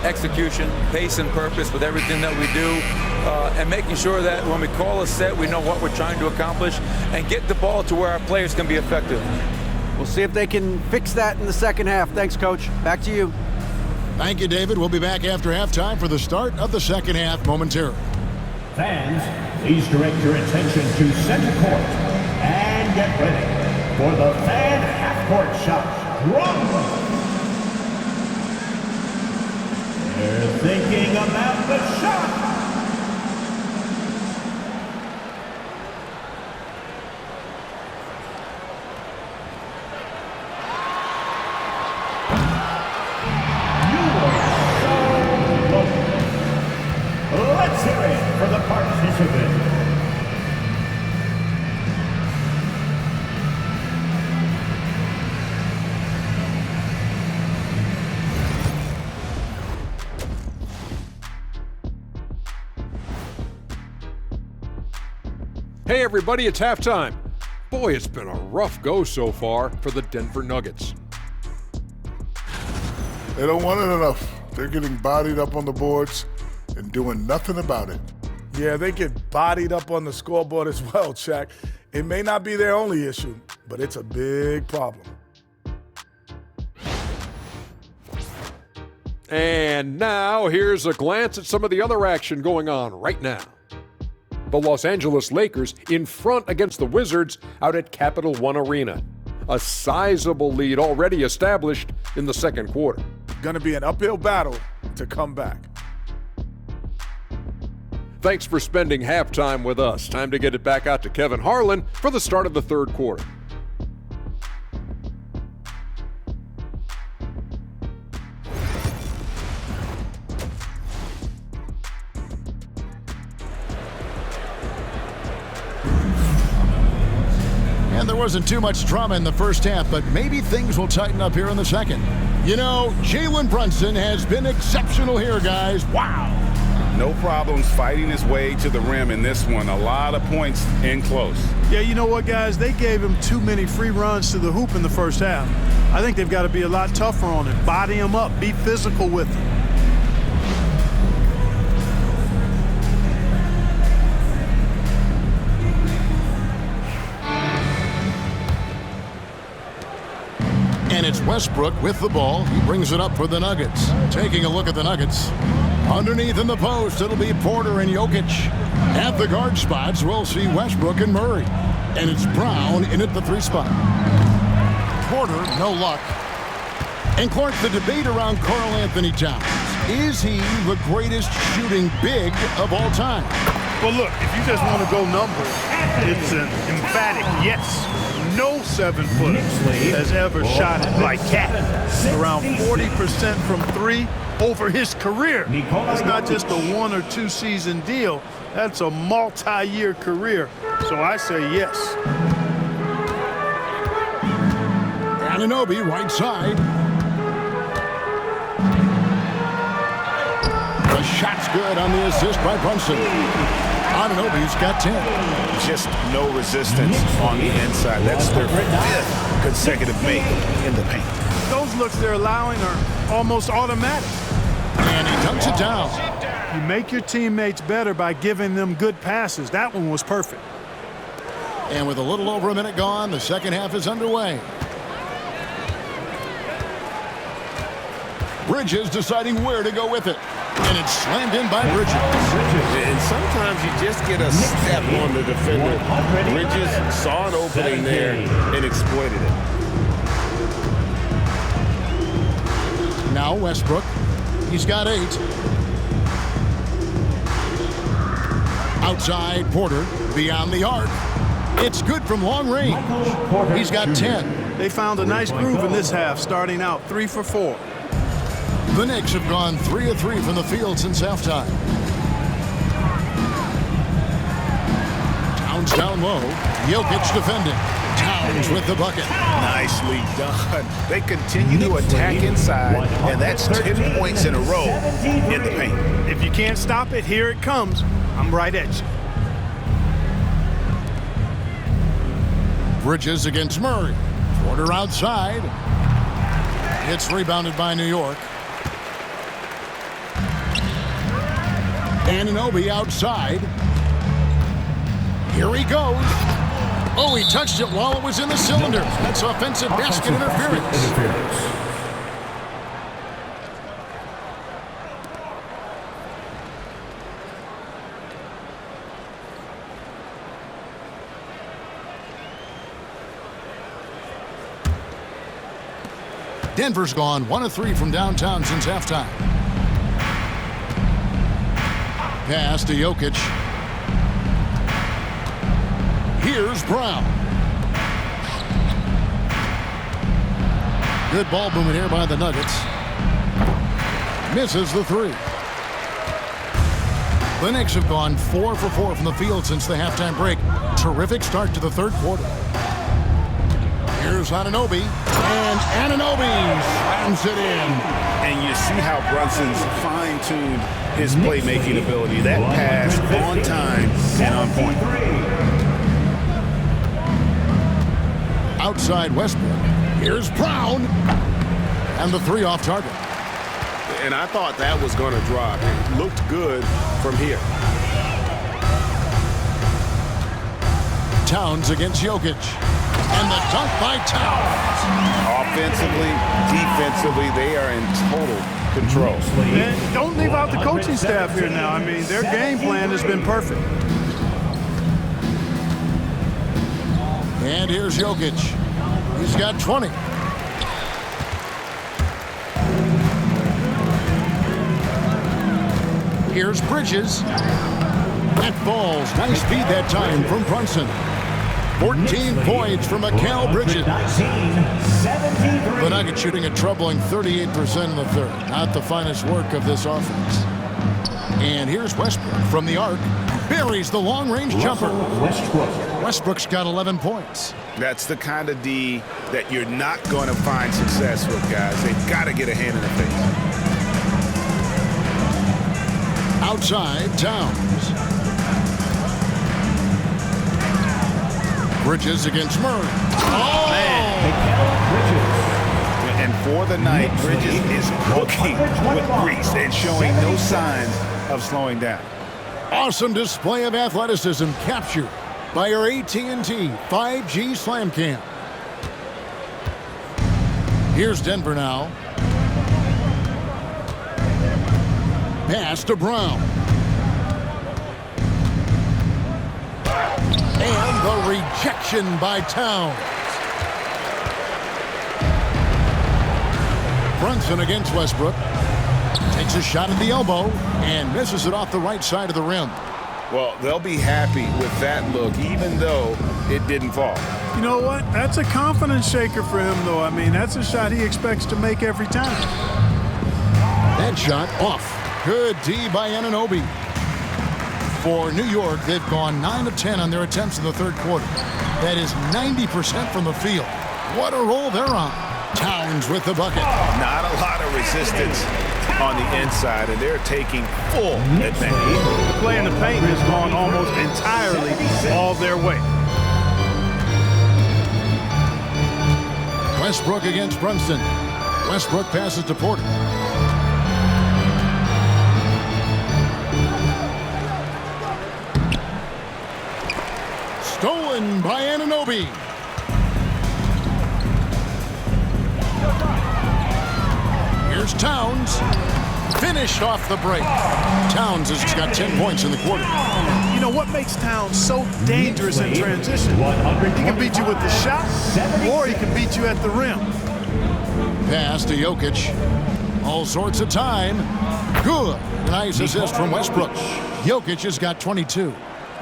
[SPEAKER 7] Execution, pace and purpose with everything that we do, and making sure that when we call a set, we know what we're trying to accomplish and get the ball to where our players can be effective.
[SPEAKER 4] We'll see if they can fix that in the second half. Thanks, Coach. Back to you.
[SPEAKER 1] Thank you, David. We'll be back after halftime for the start of the second half momentarily.
[SPEAKER 6] Fans, please direct your attention to center court and get ready for the fan half-court shot. Brunson. They're thinking about the shot. You are so low. Let's hear it for the participant.
[SPEAKER 8] Hey everybody, it's halftime. Boy, it's been a rough go so far for the Denver Nuggets.
[SPEAKER 9] They don't want it enough. They're getting bodied up on the boards and doing nothing about it.
[SPEAKER 3] Yeah, they get bodied up on the scoreboard as well, Shaq. It may not be their only issue, but it's a big problem.
[SPEAKER 8] And now here's a glance at some of the other action going on right now. The Los Angeles Lakers in front against the Wizards out at Capital One Arena. A sizable lead already established in the second quarter.
[SPEAKER 3] Gonna be an uphill battle to come back.
[SPEAKER 8] Thanks for spending halftime with us. Time to get it back out to Kevin Harlan for the start of the third quarter.
[SPEAKER 1] And there wasn't too much drama in the first half, but maybe things will tighten up here in the second. You know, Jalen Brunson has been exceptional here, guys. Wow.
[SPEAKER 5] No problems fighting his way to the rim in this one. A lot of points in close.
[SPEAKER 3] Yeah, you know what, guys? They gave him too many free runs to the hoop in the first half. I think they've got to be a lot tougher on him. Body him up. Be physical with him.
[SPEAKER 1] And it's Westbrook with the ball. He brings it up for the Nuggets. Taking a look at the Nuggets. Underneath in the post, it'll be Porter and Jokic. At the guard spots, we'll see Westbrook and Murray. And it's Brown in at the 3 spot. Porter, no luck. And Clark, the debate around Karl Anthony Towns. Is he the greatest shooting big of all time?
[SPEAKER 3] Well, look, if you just want to go numbers, it's an emphatic yes. No 7-footer has ever shot it like that. Around 40% from 3 over his career. It's not just a 1 or 2 season deal. That's a multi-year career. So I say yes.
[SPEAKER 1] Anunoby, right side. The shot's good on the assist by Brunson. Anunoby's got 10.
[SPEAKER 5] Just no resistance on the inside. That's their 5th consecutive make in the paint.
[SPEAKER 3] Those looks they're allowing are almost automatic.
[SPEAKER 1] And he dunks it down.
[SPEAKER 3] You make your teammates better by giving them good passes. That one was perfect.
[SPEAKER 1] And with a little over a minute gone, the second half is underway. Bridges deciding where to go with it. And it's slammed in by Bridges.
[SPEAKER 2] And sometimes you just get a step on the defender. Bridges saw an opening there and exploited it.
[SPEAKER 1] Now Westbrook. He's got 8. Outside Porter. Beyond the arc. It's good from long range. He's got 10.
[SPEAKER 3] They found a nice groove in this half, starting out 3 for 4.
[SPEAKER 1] The Knicks have gone 3 of 3 from the field since halftime. Towns down low. Jokic defending. Towns Towns with the bucket.
[SPEAKER 5] Nicely done. They continue to attack inside, and that's 10 points in a row in the paint.
[SPEAKER 3] If you can't stop it, here it comes. I'm right at you.
[SPEAKER 1] Bridges against Murray. Porter outside. It's rebounded by New York. Anunoby outside. Here he goes. Oh, he touched it while it was in the cylinder. That's offensive basket interference. Denver's gone 1 of 3 from downtown since halftime. Pass to Jokic. Here's Brown. Good ball movement here by the Nuggets. Misses the 3. The Knicks have gone 4 for 4 from the field since the halftime break. Terrific start to the third quarter. Here's Anunoby, and Anunoby slams it in.
[SPEAKER 5] And you see how Brunson's fine-tuned his playmaking ability. That pass on time and on point.
[SPEAKER 1] Outside Westbrook. Here's Brown, and the 3 off target.
[SPEAKER 5] And I thought that was going to drop. It looked good from here.
[SPEAKER 1] Towns against Jokic. And the dunk by Towns.
[SPEAKER 5] Offensively, defensively, they are in total control.
[SPEAKER 3] And don't leave out the coaching staff here now. I mean, their game plan has been perfect.
[SPEAKER 1] And here's Jokic. He's got 20. Here's Bridges. That falls. Nice feed that time from Brunson. 14 points from Mikal Bridges. The Nuggets shooting a troubling 38% in the third. Not the finest work of this offense. And here's Westbrook from the arc. Buries the long-range jumper. Westbrook's got 11 points.
[SPEAKER 5] That's the kind of D that you're not going to find success with, guys. They've got to get a hand in the face.
[SPEAKER 1] Outside, Towns. Bridges against Murray. Oh!
[SPEAKER 5] Man. And for the night, Bridges is cooking with grease and showing no signs of slowing down.
[SPEAKER 1] Awesome display of athleticism captured by our AT&T 5G Slam Cam. Here's Denver now. Pass to Brown. And the rejection by Towns. Brunson against Westbrook. Takes a shot at the elbow and misses it off the right side of the rim.
[SPEAKER 5] Well, they'll be happy with that look, even though it didn't fall.
[SPEAKER 3] You know what? That's a confidence shaker for him, though. I mean, that's a shot he expects to make every time.
[SPEAKER 1] That shot off. Good D by Anunoby. For New York, they've gone 9 of 10 on their attempts in the third quarter. That is 90% from the field. What a roll they're on. Towns with the bucket.
[SPEAKER 5] Not a lot of resistance on the inside, and they're taking full advantage.
[SPEAKER 3] The play in the paint has gone almost entirely all their way.
[SPEAKER 1] Westbrook against Brunson. Westbrook passes to Porter. Stolen by Anunoby. Here's Towns. Finished off the break. Towns has got 10 points in the quarter.
[SPEAKER 3] You know what makes Towns so dangerous in transition? He can beat you with the shot, or he can beat you at the rim.
[SPEAKER 1] Pass to Jokic. All sorts of time. Good. Nice assist from Westbrook. Jokic has got 22.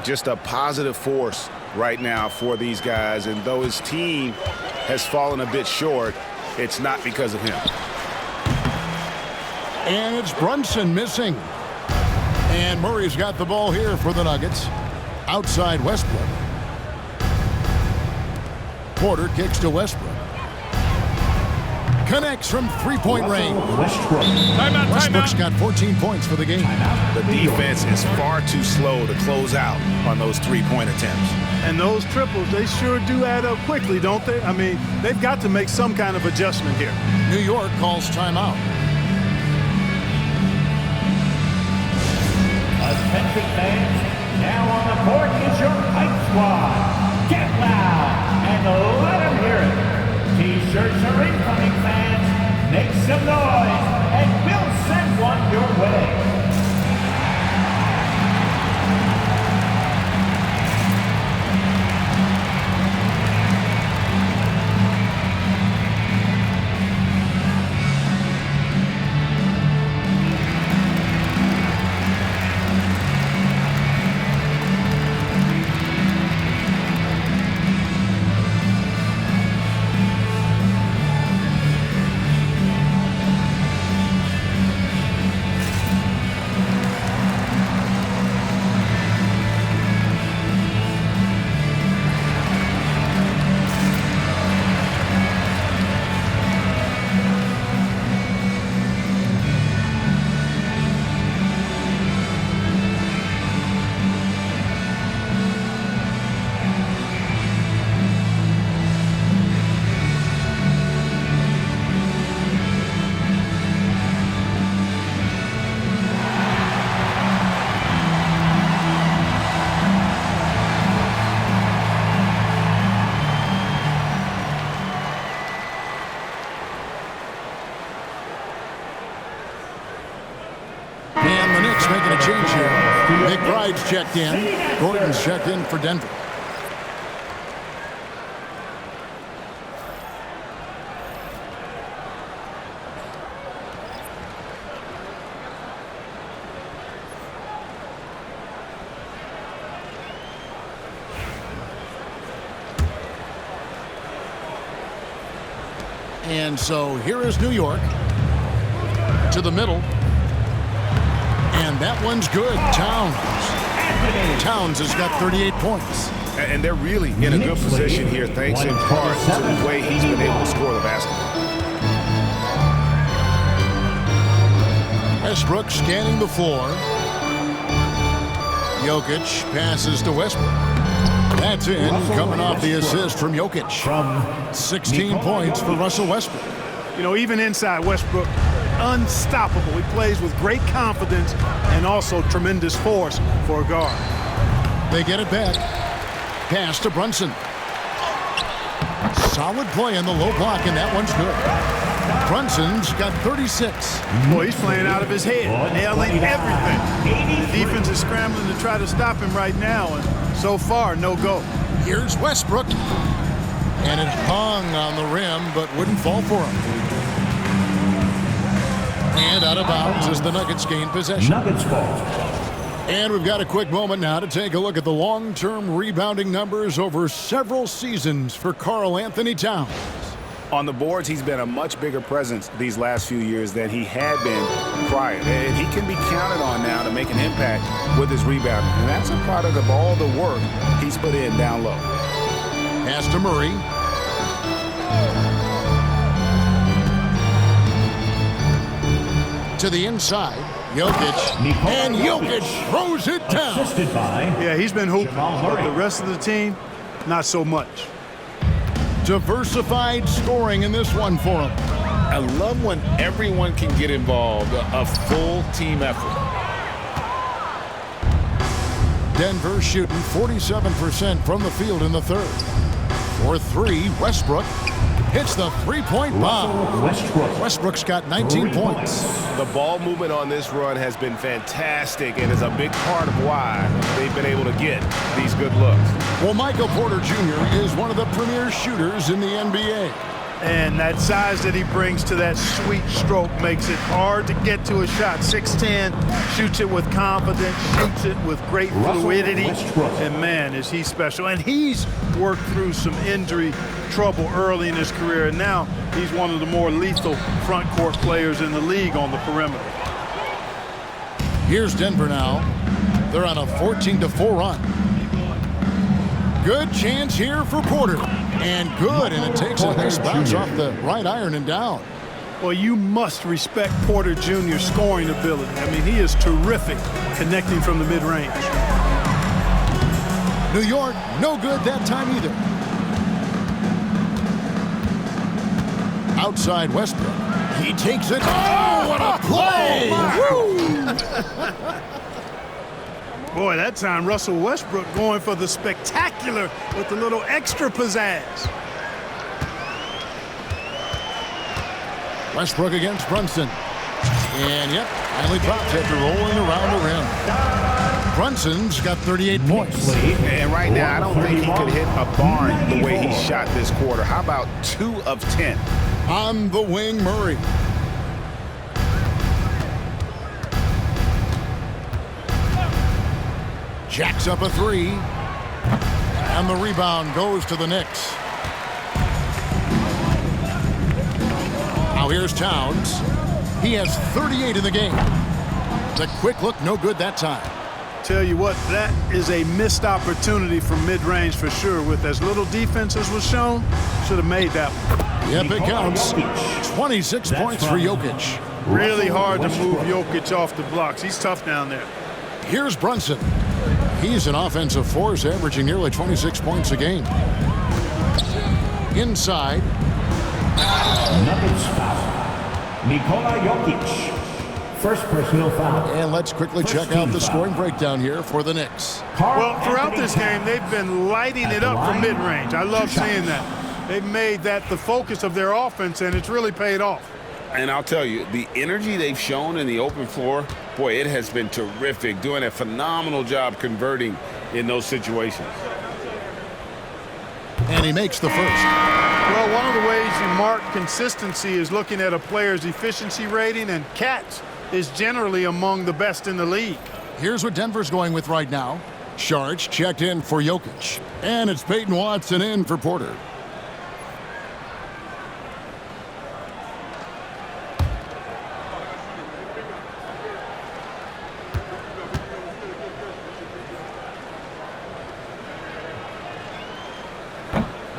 [SPEAKER 5] Just a positive force right now for these guys, and though his team has fallen a bit short, it's not because of him.
[SPEAKER 1] And it's Brunson missing. And Murray's got the ball here for the Nuggets. Outside Westbrook. Porter kicks to Westbrook. Connects from three-point range. Westbrook's got 14 points for the game.
[SPEAKER 5] The defense is far too slow to close out on those three-point attempts.
[SPEAKER 3] And those triples, they sure do add up quickly, don't they? I mean, they've got to make some kind of adjustment here.
[SPEAKER 1] New York calls timeout.
[SPEAKER 6] Attention fans, now on the court is your hype squad. Get loud and let them hear it. T-shirts are incoming, fans. Make some noise and we'll send one your way.
[SPEAKER 1] And the Knicks making a change here. McBride's checked in. Gordon's checked in for Denver. And so here is New York to the middle. And that one's good. Towns has got 38 points.
[SPEAKER 5] And they're really in a good position here, thanks in part to the way he's been able to score the basketball.
[SPEAKER 1] Westbrook scanning the floor. Jokic passes to Westbrook. That's in, coming off the assist from Jokic. 16 points for Russell Westbrook.
[SPEAKER 3] You know, even inside Westbrook, unstoppable. He plays with great confidence and also tremendous force for a guard.
[SPEAKER 1] They get it back. Pass to Brunson. Solid play in the low block, and that one's good. Brunson's got 36.
[SPEAKER 3] Boy, he's playing out of his head, nailing everything. The defense is scrambling to try to stop him right now, and so far, no go.
[SPEAKER 1] Here's Westbrook. And it hung on the rim, but wouldn't fall for him. And out of bounds as the Nuggets gain possession.
[SPEAKER 6] Nuggets ball.
[SPEAKER 1] And we've got a quick moment now to take a look at the long-term rebounding numbers over several seasons for Karl Anthony Towns.
[SPEAKER 5] On the boards, he's been a much bigger presence these last few years than he had been prior. And he can be counted on now to make an impact with his rebounding. And that's a product of all the work he's put in down low.
[SPEAKER 1] Pass to Murray. To the inside, Jokic, and Jokic throws it down.
[SPEAKER 3] Yeah, he's been hooping, but the rest of the team, not so much.
[SPEAKER 1] Diversified scoring in this one for him.
[SPEAKER 2] I love when everyone can get involved, a full team effort.
[SPEAKER 1] Denver shooting 47% from the field in the third. For three, Westbrook hits the three-point bomb. Westbrook's got 19 points.
[SPEAKER 5] The ball movement on this run has been fantastic and is a big part of why they've been able to get these good looks.
[SPEAKER 1] Well, Michael Porter Jr. is one of the premier shooters in the NBA.
[SPEAKER 3] And that size that he brings to that sweet stroke makes it hard to get to a shot. 6'10", shoots it with confidence, shoots it with great fluidity. And man, is he special. And he's worked through some injury trouble early in his career. And now he's one of the more lethal front court players in the league on the perimeter.
[SPEAKER 1] Here's Denver now. They're on a 14-4 run. Good chance here for Porter. And good, and it takes a nice bounce off the right iron and down.
[SPEAKER 3] Well, you must respect Porter Jr.'s scoring ability. I mean, he is terrific connecting from the mid-range.
[SPEAKER 1] New York, no good that time either. Outside Westbrook. He takes it. Oh, what a play!
[SPEAKER 3] Boy, that time Russell Westbrook going for the spectacular with a little extra pizzazz.
[SPEAKER 1] Westbrook against Brunson. And, yep, finally dropped after rolling around the rim. Brunson's got 38 points.
[SPEAKER 5] And right now, I don't think he could hit a barn the way he shot this quarter. How about 2 of 10?
[SPEAKER 1] On the wing, Murray. Jacks up a 3. And the rebound goes to the Knicks. Now here's Towns. He has 38 in the game. The quick look, no good that time.
[SPEAKER 3] Tell you what, that is a missed opportunity from mid-range for sure. With as little defense as was shown, should have made that one.
[SPEAKER 1] Yep, it counts. 26 points for Jokic.
[SPEAKER 3] Really hard to move Jokic off the blocks. He's tough down there.
[SPEAKER 1] Here's Brunson. He's an offensive force, averaging nearly 26 points a game. Inside.
[SPEAKER 6] Nuggets foul. Nikola Jokic. First personal foul.
[SPEAKER 1] And let's quickly check out the scoring breakdown here for the Knicks.
[SPEAKER 3] Well, throughout this game, they've been lighting it up from mid-range. I love seeing that. They've made that the focus of their offense, and it's really paid off.
[SPEAKER 2] And I'll tell you, the energy they've shown in the open floor, boy, it has been terrific, doing a phenomenal job converting in those situations.
[SPEAKER 1] And he makes the first.
[SPEAKER 3] Well, one of the ways you mark consistency is looking at a player's efficiency rating, and Cats is generally among the best in the league.
[SPEAKER 1] Here's what Denver's going with right now. Sharch checked in for Jokic. And it's Peyton Watson in for Porter.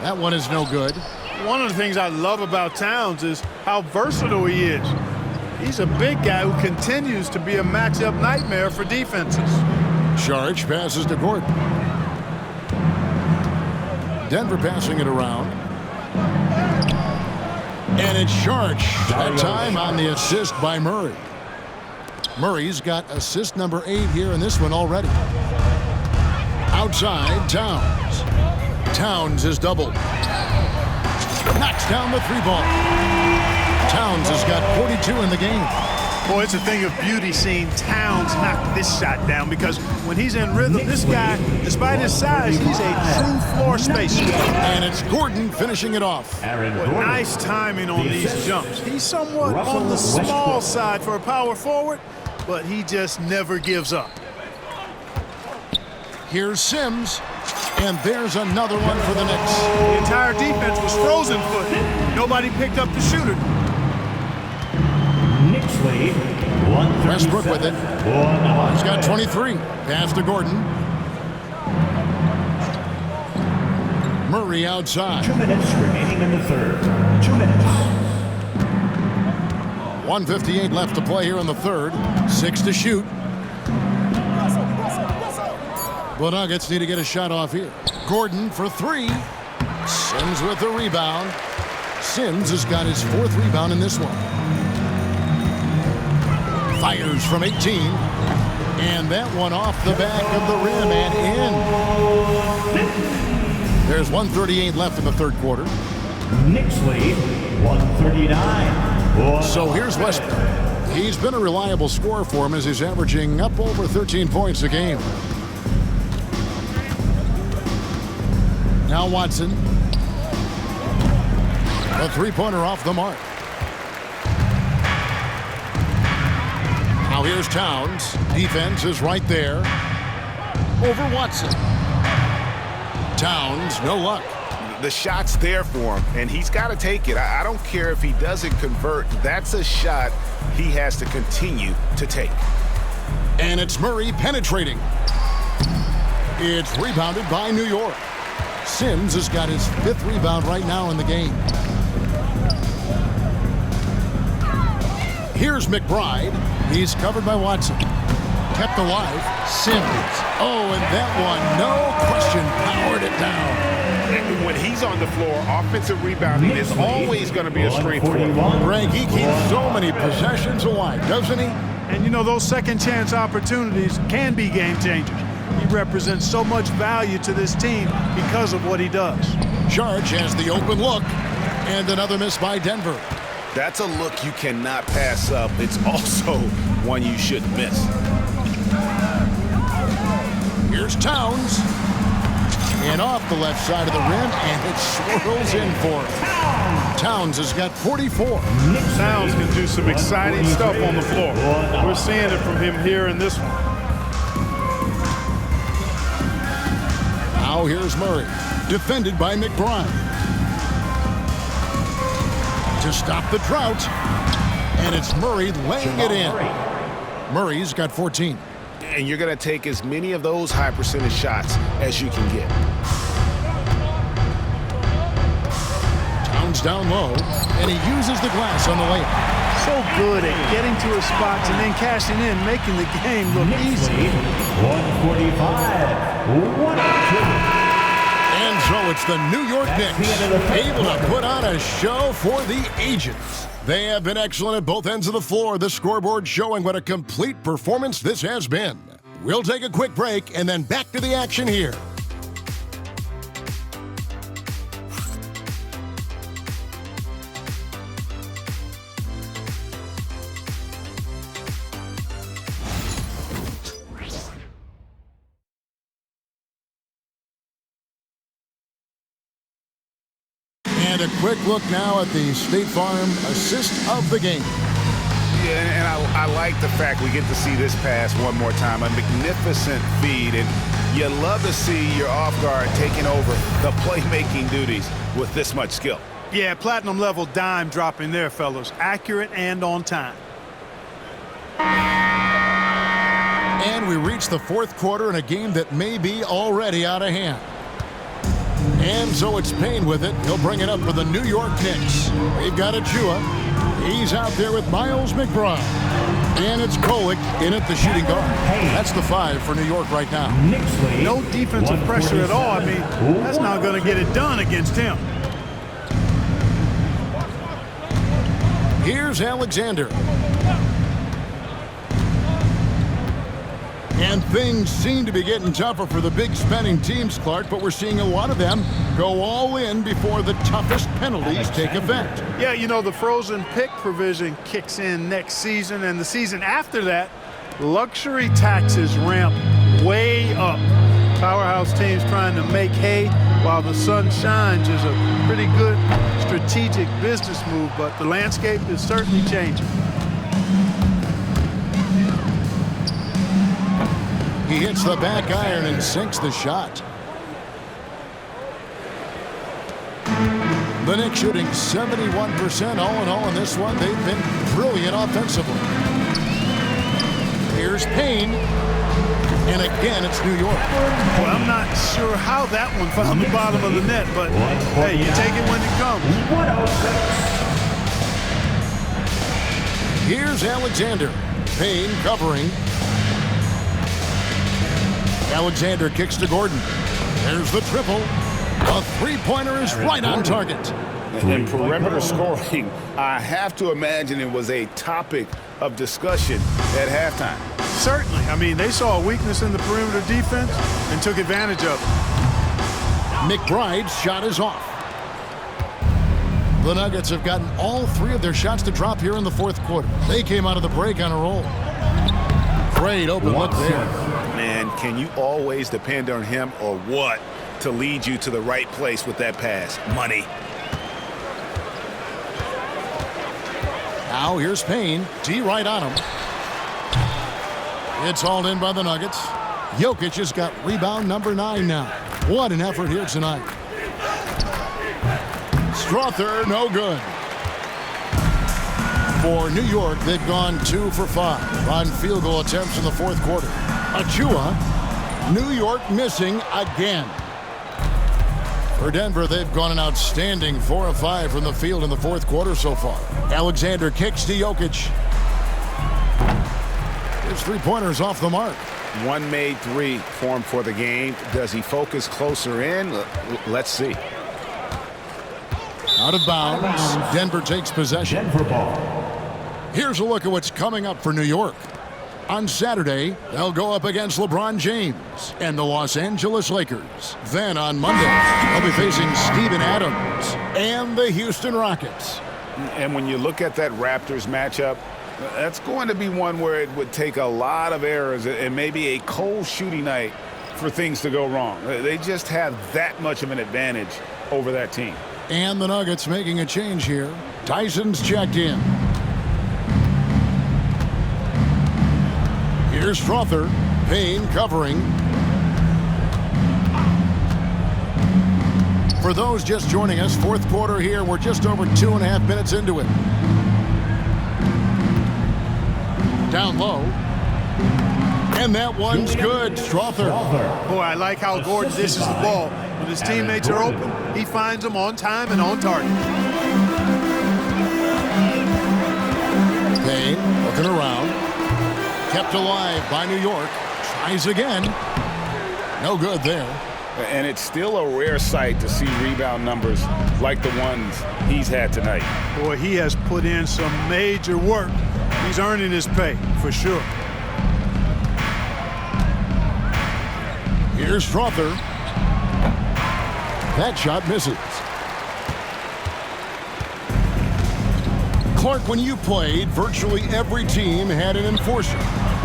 [SPEAKER 1] That one is no good.
[SPEAKER 3] One of the things I love about Towns is how versatile he is. He's a big guy who continues to be a matchup nightmare for defenses.
[SPEAKER 1] Sharch passes to Gordon. Denver passing it around. And it's Sharch. That time on the assist by Murray. Murray's got assist number 8 here in this one already. Outside, Towns. Towns is doubled. Knocks down the 3-ball. Towns has got 42 in the game.
[SPEAKER 3] Boy, it's a thing of beauty seeing Towns knock this shot down, because when he's in rhythm, this guy, despite his size, he's a true floor spacer.
[SPEAKER 1] And it's Gordon finishing it off.
[SPEAKER 3] Nice timing on these jumps. He's somewhat on the small side for a power forward, but he just never gives up.
[SPEAKER 1] Here's Sims. And there's another one for the Knicks.
[SPEAKER 3] The entire defense was frozen footed. Nobody picked up the shooter.
[SPEAKER 6] Knicks lead.
[SPEAKER 1] Westbrook with it. He's got 23. Pass to Gordon. Murray outside.
[SPEAKER 6] 2 minutes remaining in the third. 2 minutes.
[SPEAKER 1] 1:58 left to play here in the third. 6 to shoot. The Nuggets need to get a shot off here. Gordon for 3. Sims with the rebound. Sims has got his 4th rebound in this one. Fires from 18. And that one off the back of the rim and in. There's 1:38 left in the third quarter.
[SPEAKER 6] Knicks lead 139.
[SPEAKER 1] So here's Westbrook. He's been a reliable scorer for him as he's averaging up over 13 points a game. Now Watson. A 3-pointer off the mark. Now here's Towns. Defense is right there. Over Watson. Towns, no luck.
[SPEAKER 5] The shot's there for him, and he's got to take it. I don't care if he doesn't convert. That's a shot he has to continue to take.
[SPEAKER 1] And it's Murray penetrating. It's rebounded by New York. Sims has got his 5th rebound right now in the game. Here's McBride. He's covered by Watson. Kept alive. Sims. Oh, and that one, no question, powered it down.
[SPEAKER 5] When he's on the floor, offensive rebounding is always going to be a strength for him.
[SPEAKER 1] Greg, he keeps so many possessions alive, doesn't he?
[SPEAKER 3] And you know, those second chance opportunities can be game changers. He represents so much value to this team because of what he does.
[SPEAKER 1] Charge has the open look, and another miss by Denver.
[SPEAKER 5] That's a look you cannot pass up. It's also one you shouldn't miss.
[SPEAKER 1] Here's Towns. And off the left side of the rim, and it swirls in for him. Towns has got 44.
[SPEAKER 3] Towns can do some exciting stuff on the floor. We're seeing it from him here in this one.
[SPEAKER 1] Now here's Murray, defended by McBride. To stop the drought, and it's Murray laying it in. Murray's got 14.
[SPEAKER 5] And you're going to take as many of those high percentage shots as you can get.
[SPEAKER 1] Towns down low, and he uses the glass on the layup.
[SPEAKER 3] So good at getting to his spots and then cashing in, making the game look easy.
[SPEAKER 6] 145, 102.
[SPEAKER 1] And so it's the New York Knicks, able to put on a show for the ages. They have been excellent at both ends of the floor. The scoreboard showing what a complete performance this has been. We'll take a quick break and then back to the action here. And a quick look now at the State Farm assist of the game.
[SPEAKER 5] Yeah, and I like the fact we get to see this pass one more time. A magnificent feed, and you love to see your off guard taking over the playmaking duties with this much skill.
[SPEAKER 3] Yeah, platinum level dime dropping there, fellas. Accurate and on time.
[SPEAKER 1] And we reach the 4th quarter in a game that may be already out of hand. And so it's Payne with it. He'll bring it up for the New York Knicks. We've got Achua. He's out there with Miles McBride. And it's Kolek in at the shooting guard. That's the 5 for New York right now.
[SPEAKER 3] No defensive pressure at all. I mean, that's not going to get it done against him.
[SPEAKER 1] Here's Alexander. And things seem to be getting tougher for the big spending teams, Clark, but we're seeing a lot of them go all in before the toughest penalties take effect.
[SPEAKER 3] Yeah, you know, the frozen pick provision kicks in next season, and the season after that, luxury taxes ramp way up. Powerhouse teams trying to make hay while the sun shines is a pretty good strategic business move, but the landscape is certainly changing.
[SPEAKER 1] He hits the back iron and sinks the shot. The Knicks shooting 71% all in all in this one. They've been brilliant offensively. Here's Payne. And again, it's New York.
[SPEAKER 3] Well, I'm not sure how that one found the bottom of the net, but hey, you take it when it comes.
[SPEAKER 1] Here's Alexander. Payne covering. Alexander kicks to Gordon. There's the triple. A three-pointer is right on target.
[SPEAKER 5] And perimeter scoring, I have to imagine it was a topic of discussion at halftime.
[SPEAKER 3] Certainly. I mean, they saw a weakness in the perimeter defense and took advantage of it.
[SPEAKER 1] McBride's shot is off. The Nuggets have gotten all 3 of their shots to drop here in the 4th quarter. They came out of the break on a roll. Great open look there.
[SPEAKER 5] Man, can you always depend on him or what to lead you to the right place with that pass? Money.
[SPEAKER 1] Now here's Payne. D right on him. It's hauled in by the Nuggets. Jokic has got rebound number 9 now. What an effort here tonight. Strother, no good. For New York, they've gone 2 for 5 on field goal attempts in the 4th quarter. Achua, New York missing again. For Denver, they've gone an outstanding 4 of 5 from the field in the fourth quarter so far. Alexander kicks to Jokic. His three-pointer's off the mark.
[SPEAKER 5] One made three for him for the game. Does he focus closer in? Let's see.
[SPEAKER 1] Out of bounds. Denver takes possession.
[SPEAKER 6] Denver ball.
[SPEAKER 1] Here's a look at what's coming up for New York. On Saturday, they'll go up against LeBron James and the Los Angeles Lakers. Then on Monday, they'll be facing Steven Adams and the Houston Rockets.
[SPEAKER 5] And when you look at that Raptors matchup, that's going to be one where it would take a lot of errors and maybe a cold shooting night for things to go wrong. They just have that much of an advantage over that team.
[SPEAKER 1] And the Nuggets making a change here. Tyson's checked in. Here's Strother. Payne covering. For those just joining us, fourth quarter here. We're just over 2.5 minutes into it. Down low. And that one's good. Strother.
[SPEAKER 3] Boy, I like how Gordon dishes the ball. When his teammates are open, he finds them on time and on target.
[SPEAKER 1] Payne looking around. Kept alive by New York. Tries again. No good there.
[SPEAKER 5] And it's still a rare sight to see rebound numbers like the ones he's had tonight.
[SPEAKER 3] Boy, he has put in some major work. He's earning his pay, for sure.
[SPEAKER 1] Here's Strother. That shot misses. Clark, when you played, virtually every team had an enforcer.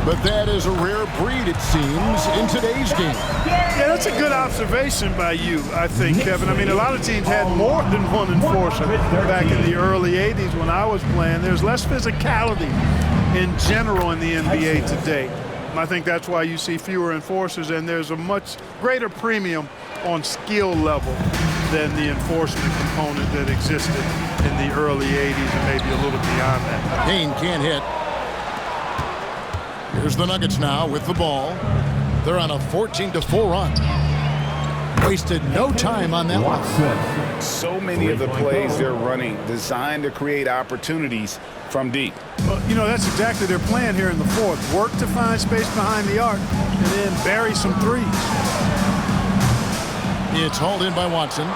[SPEAKER 1] But that is a rare breed, it seems, in today's game.
[SPEAKER 3] Yeah, that's a good observation by you, I think, Kevin. I mean, a lot of teams had more than one enforcer back in the early 80s when I was playing. There's less physicality in general in the NBA today. I think that's why you see fewer enforcers, and there's a much greater premium on skill level than the enforcement component that existed in the early 80s and maybe a little beyond that.
[SPEAKER 1] Payne can't hit. Here's the Nuggets now with the ball. They're on a 14-4 run. Wasted no time on that one.
[SPEAKER 5] So many of the plays they're running designed to create opportunities from deep.
[SPEAKER 3] Well, you know, that's exactly their plan here in the fourth. Work to find space behind the arc and then bury some threes.
[SPEAKER 1] It's hauled in by Watson.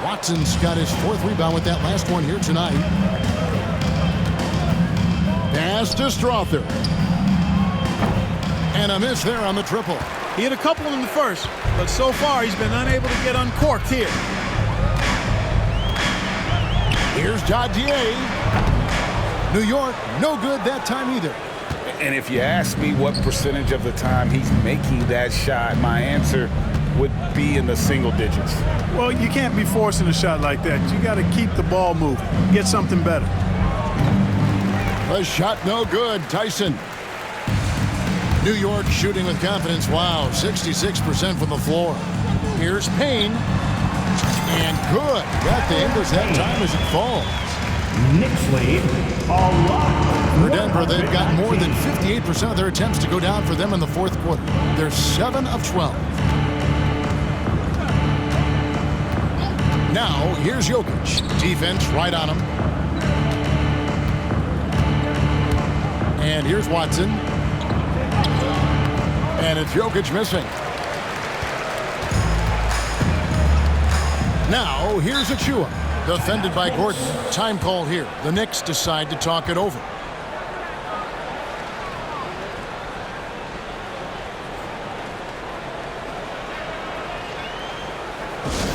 [SPEAKER 1] Watson's got his fourth rebound with that last one here tonight. Pass to Strother. And a miss there on the triple.
[SPEAKER 3] He hit a couple in the first, but so far he's been unable to get uncorked here.
[SPEAKER 1] Here's Dadier. New York, no good that time either.
[SPEAKER 5] And if you ask me what percentage of the time he's making that shot, my answer would be in the single digits.
[SPEAKER 3] Well, you can't be forcing a shot like that. You got to keep the ball moving, get something better.
[SPEAKER 1] A shot no good. Tyson. New York shooting with confidence. Wow, 66% from the floor. Here's Payne. And good. Got the Embers that time as it falls.
[SPEAKER 6] Knicks lead a lot.
[SPEAKER 1] For Denver, they've got more than 58% of their attempts to go down for them in the fourth quarter. They're 7 of 12. Now, here's Jokic. Defense right on him. And here's Watson. And it's Jokic missing. Now, here's Achua. Defended by Gordon. Time call here. The Knicks decide to talk it over.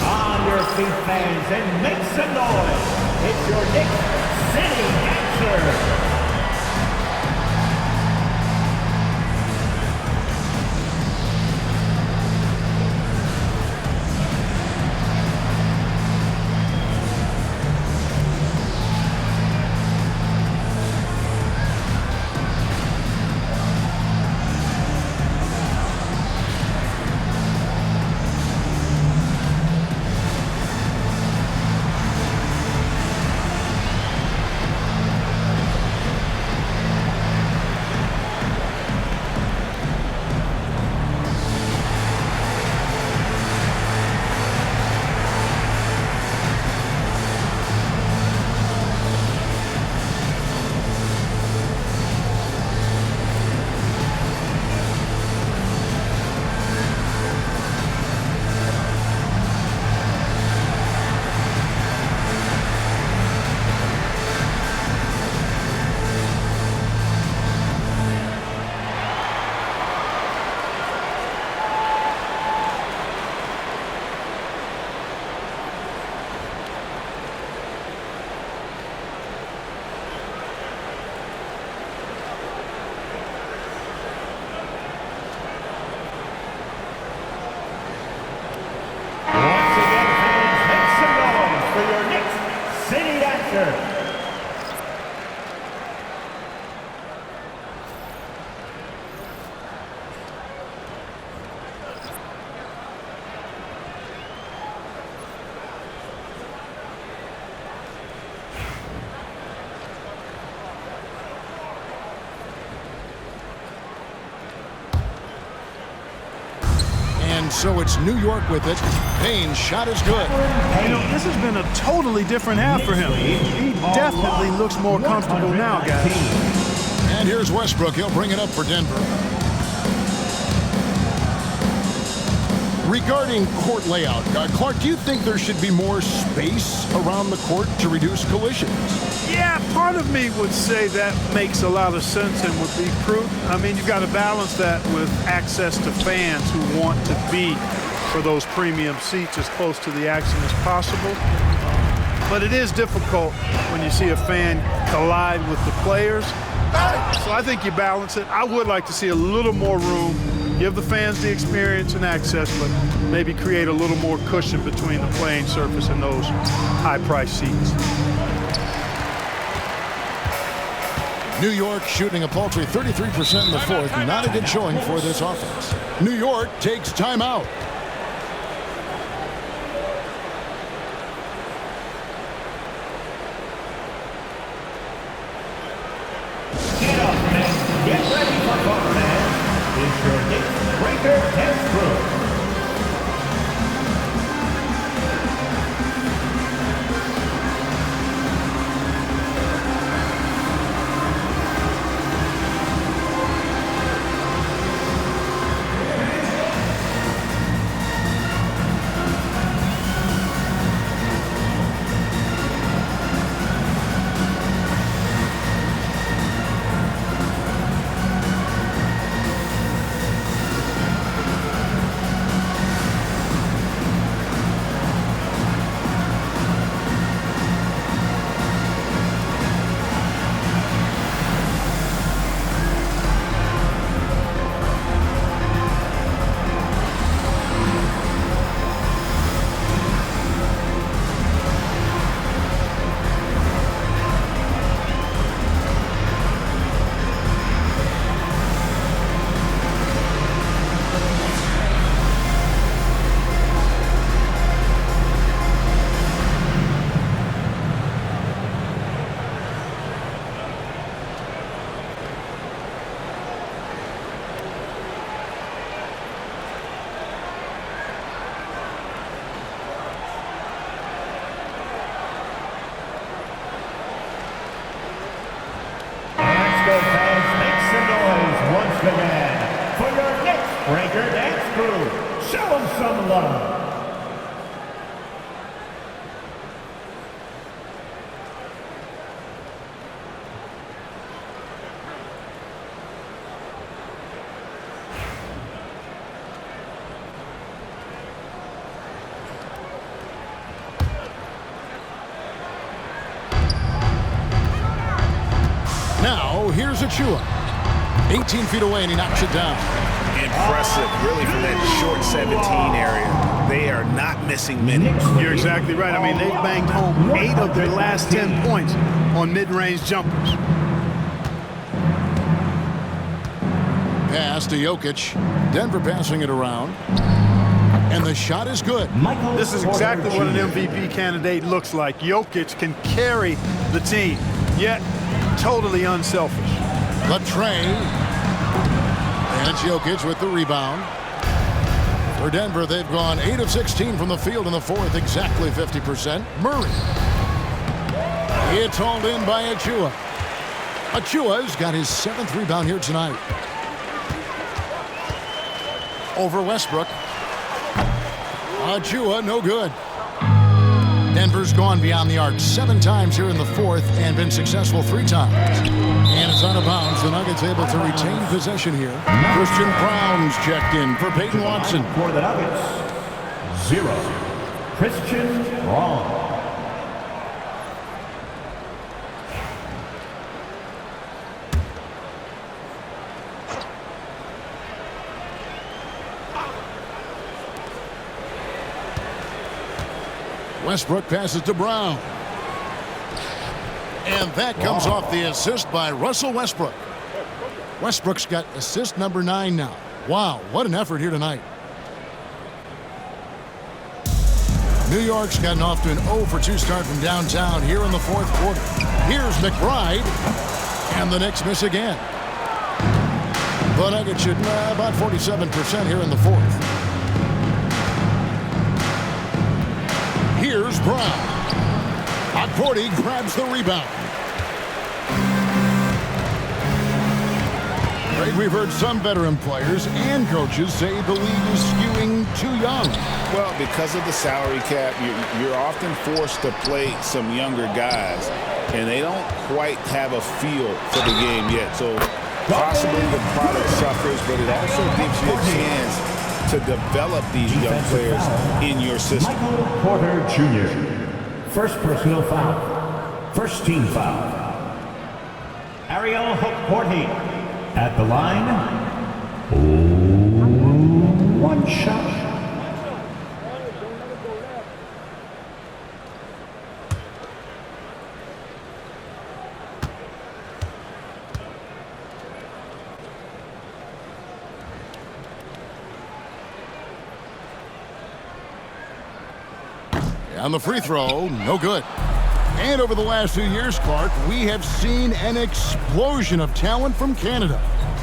[SPEAKER 6] On your feet, fans, and make some noise. It's your Knicks City answer.
[SPEAKER 1] And so it's New York with it. Payne's shot is good.
[SPEAKER 3] You know, this has been a totally different half for him. He definitely looks more comfortable now, guys.
[SPEAKER 1] And here's Westbrook. He'll bring it up for Denver. Regarding court layout, Clark, do you think there should be more space around the court to reduce collisions?
[SPEAKER 3] Yeah, part of me would say that makes a lot of sense and would be prudent. I mean, you've got to balance that with access to fans who want to be for those premium seats as close to the action as possible. But it is difficult when you see a fan collide with the players. So I think you balance it. I would like to see a little more room, give the fans the experience and access, but maybe create a little more cushion between the playing surface and those high-priced seats.
[SPEAKER 1] New York shooting a paltry 33% in the fourth. Not a good showing for this offense. New York takes timeout.
[SPEAKER 6] Get up, men. Get ready for fun, man. It's your Knicks breaker dance crew. Fans, make some noise once again for your Knicks breaker dance crew. Show them some love.
[SPEAKER 1] Now, here's Achua. 18 feet away, and he knocks it down.
[SPEAKER 5] Impressive, really, from that short 17 area. They are not missing minutes.
[SPEAKER 3] You're exactly right. I mean, they've banged home 8 of their last 10 points on mid-range jumpers.
[SPEAKER 1] Pass to Jokic. Denver passing it around. And the shot is good.
[SPEAKER 3] This is exactly what an MVP candidate looks like. Jokic can carry the team, yet totally unselfish.
[SPEAKER 1] Latrey. And it's Jokic with the rebound. For Denver, they've gone 8 of 16 from the field in the fourth, exactly 50%. Murray. It's hauled in by Achua. Achua's got his 7th rebound here tonight. Over Westbrook. Achua, no good. Denver's gone beyond the arc 7 times here in the fourth and been successful 3 times. And it's out of bounds. The Nuggets able to retain possession here. Christian Brown's checked in for Peyton Watson.
[SPEAKER 6] For the Nuggets, 0. Christian Braun.
[SPEAKER 1] Westbrook passes to Brown. And that comes off the assist by Russell Westbrook. Westbrook's got assist number 9 now. Wow, what an effort here tonight. New York's gotten off to an 0 for 2 start from downtown here in the fourth quarter. Here's McBride. And the Knicks miss again. The Nuggets shoot about 47% here in the fourth. Here's Brown. Akporti grabs the rebound. Right, we've heard some veteran players and coaches say the league is skewing too young.
[SPEAKER 5] Well, because of the salary cap, you're often forced to play some younger guys, and they don't quite have a feel for the game yet. So possibly the product suffers, but it also gives you a chance to develop these young players in your system.
[SPEAKER 6] Michael Porter Jr. First personal foul. First team foul. Ariel Akporti at the line. One shot.
[SPEAKER 1] On the free throw, no good. And over the last 2 years, Clark, we have seen an explosion of talent from Canada.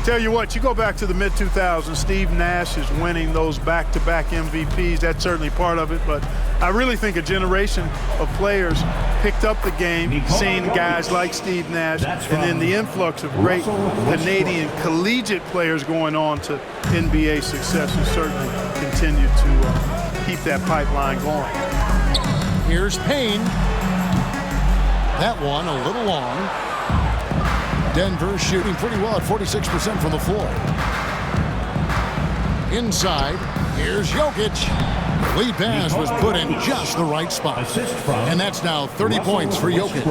[SPEAKER 3] Tell you what, you go back to the mid-2000s, Steve Nash is winning those back-to-back MVPs. That's certainly part of it, but I really think a generation of players picked up the game, seeing guys like Steve Nash, and then the influx of great Canadian collegiate players going on to NBA success has certainly continued to keep that pipeline going.
[SPEAKER 1] Here's Payne. That one a little long. Denver shooting pretty well at 46% from the floor. Inside, here's Jokic. The lead pass was put in just the right spot. And that's now 30 points for Jokic.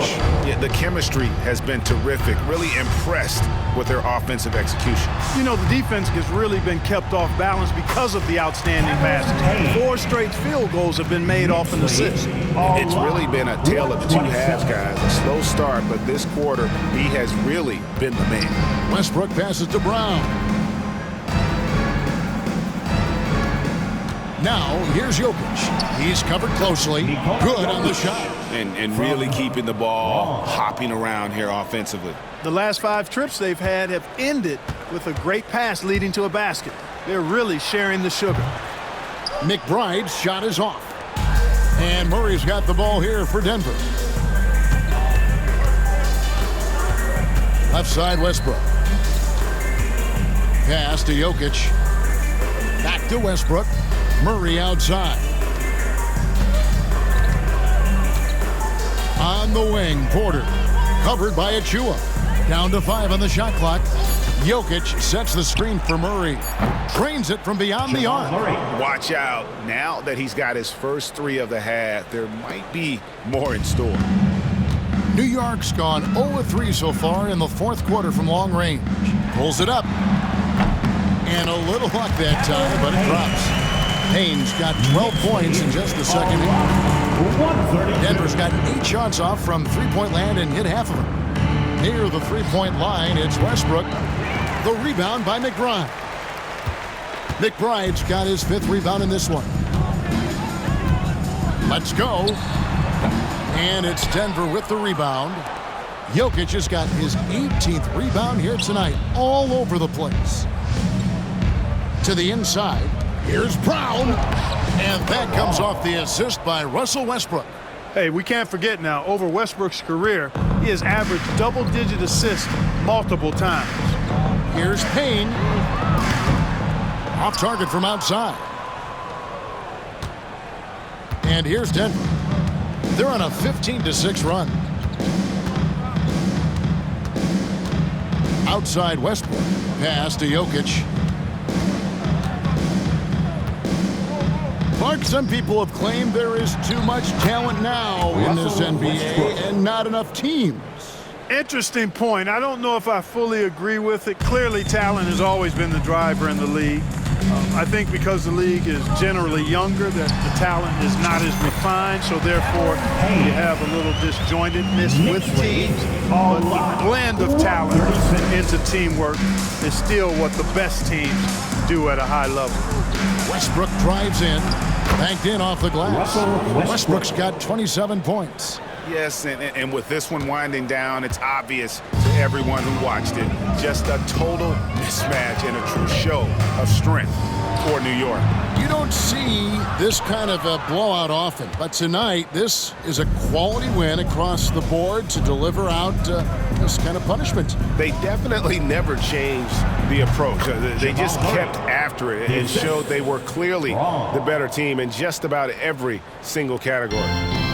[SPEAKER 5] Yeah, the chemistry has been terrific. Really impressed with their offensive execution.
[SPEAKER 3] You know, the defense has really been kept off balance because of the outstanding passes. 4 straight field goals have been made off an assist.
[SPEAKER 5] It's really been a tale of 2 halves, guys. A slow start, but this quarter, he has really been the man.
[SPEAKER 1] Westbrook passes to Brown. Now, here's Jokic. He's covered closely. Good on the shot.
[SPEAKER 5] And really keeping the ball hopping around here offensively.
[SPEAKER 3] The last 5 trips they've had have ended with a great pass leading to a basket. They're really sharing the sugar.
[SPEAKER 1] McBride's shot is off. And Murray's got the ball here for Denver. Left side, Westbrook. Pass to Jokic. Back to Westbrook. Murray outside. On the wing, Porter. Covered by Achua. Down to 5 on the shot clock. Jokic sets the screen for Murray. Drains it from beyond the arc.
[SPEAKER 5] Watch out. Now that he's got his first 3 of the half, there might be more in store.
[SPEAKER 1] New York's gone 0-3 so far in the 4th quarter from long range. Pulls it up. And a little luck that time, but it drops. Payne's got 12 points in just the second half. Denver's got 8 shots off from three-point land and hit half of them. Near the three-point line, it's Westbrook. The rebound by McBride. McBride's got his 5th rebound in this one. Let's go. And it's Denver with the rebound. Jokic has got his 18th rebound here tonight, all over the place. To the inside, here's Brown. And that comes off the assist by Russell Westbrook.
[SPEAKER 3] Hey, we can't forget now, over Westbrook's career, he has averaged double-digit assists multiple times.
[SPEAKER 1] Here's Payne. Off target from outside. And here's Denver. They're on a 15-6 run. Outside Westbrook. Pass to Jokic. Clark, some people have claimed there is too much talent now in this NBA and not enough teams.
[SPEAKER 3] Interesting point. I don't know if I fully agree with it. Clearly, talent has always been the driver in the league. I think because the league is generally younger, that the talent is not as refined, so therefore you have a little disjointedness with teams. But the blend of talent into teamwork is still what the best teams do at a high level.
[SPEAKER 1] Westbrook drives in, banked in off the glass. Westbrook's got 27 points.
[SPEAKER 5] Yes, and with this one winding down, it's obvious to everyone who watched it. Just a total mismatch and a true show of strength. for New York.
[SPEAKER 1] You don't see this kind of a blowout often, but tonight this is a quality win across the board to deliver out this kind of punishment.
[SPEAKER 5] They definitely never changed the approach. They just kept after it and showed they were clearly the better team in just about every single category.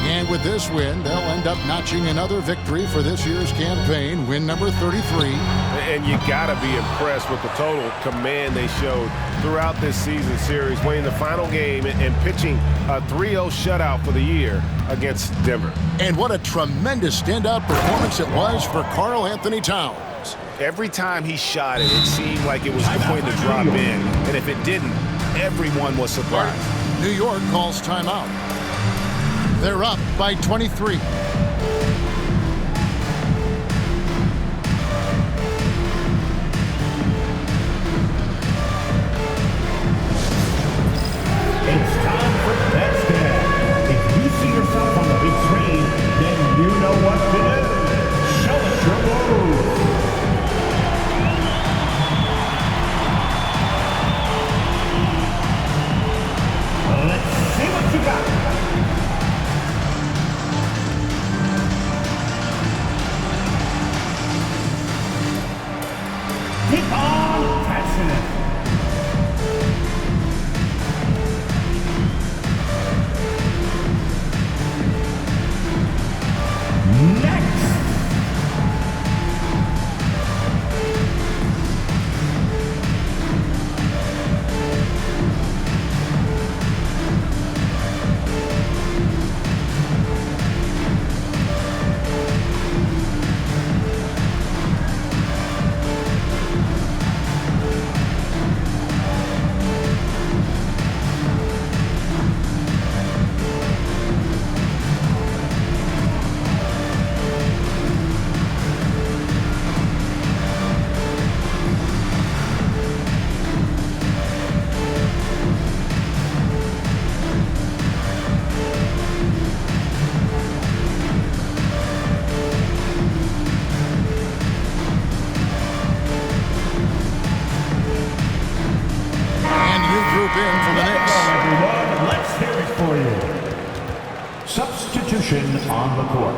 [SPEAKER 1] And with this win, they'll end up notching another victory for this year's campaign, win number 33.
[SPEAKER 5] And you got to be impressed with the total command they showed throughout this season series, winning the final game and pitching a 3-0 shutout for the year against Denver.
[SPEAKER 1] And what a tremendous standout performance it was for Karl Anthony Towns.
[SPEAKER 5] Every time he shot it, it seemed like it was going to drop in. And if it didn't, everyone was surprised.
[SPEAKER 1] New York calls timeout. They're up by 23.
[SPEAKER 6] It's time for basket. If you see yourself on the big screen, then you know what to do. Show us your move. Let's see what you got. Keep on catching it. Next.
[SPEAKER 1] In for the Knicks.
[SPEAKER 6] Everyone, let's hear it for you. Substitution on the court.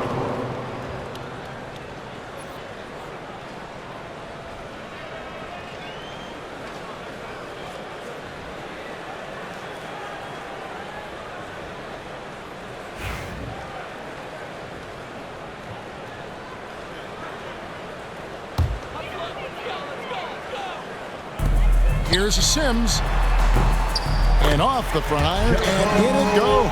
[SPEAKER 1] Here's a Sims. And off the front iron, and in it goes.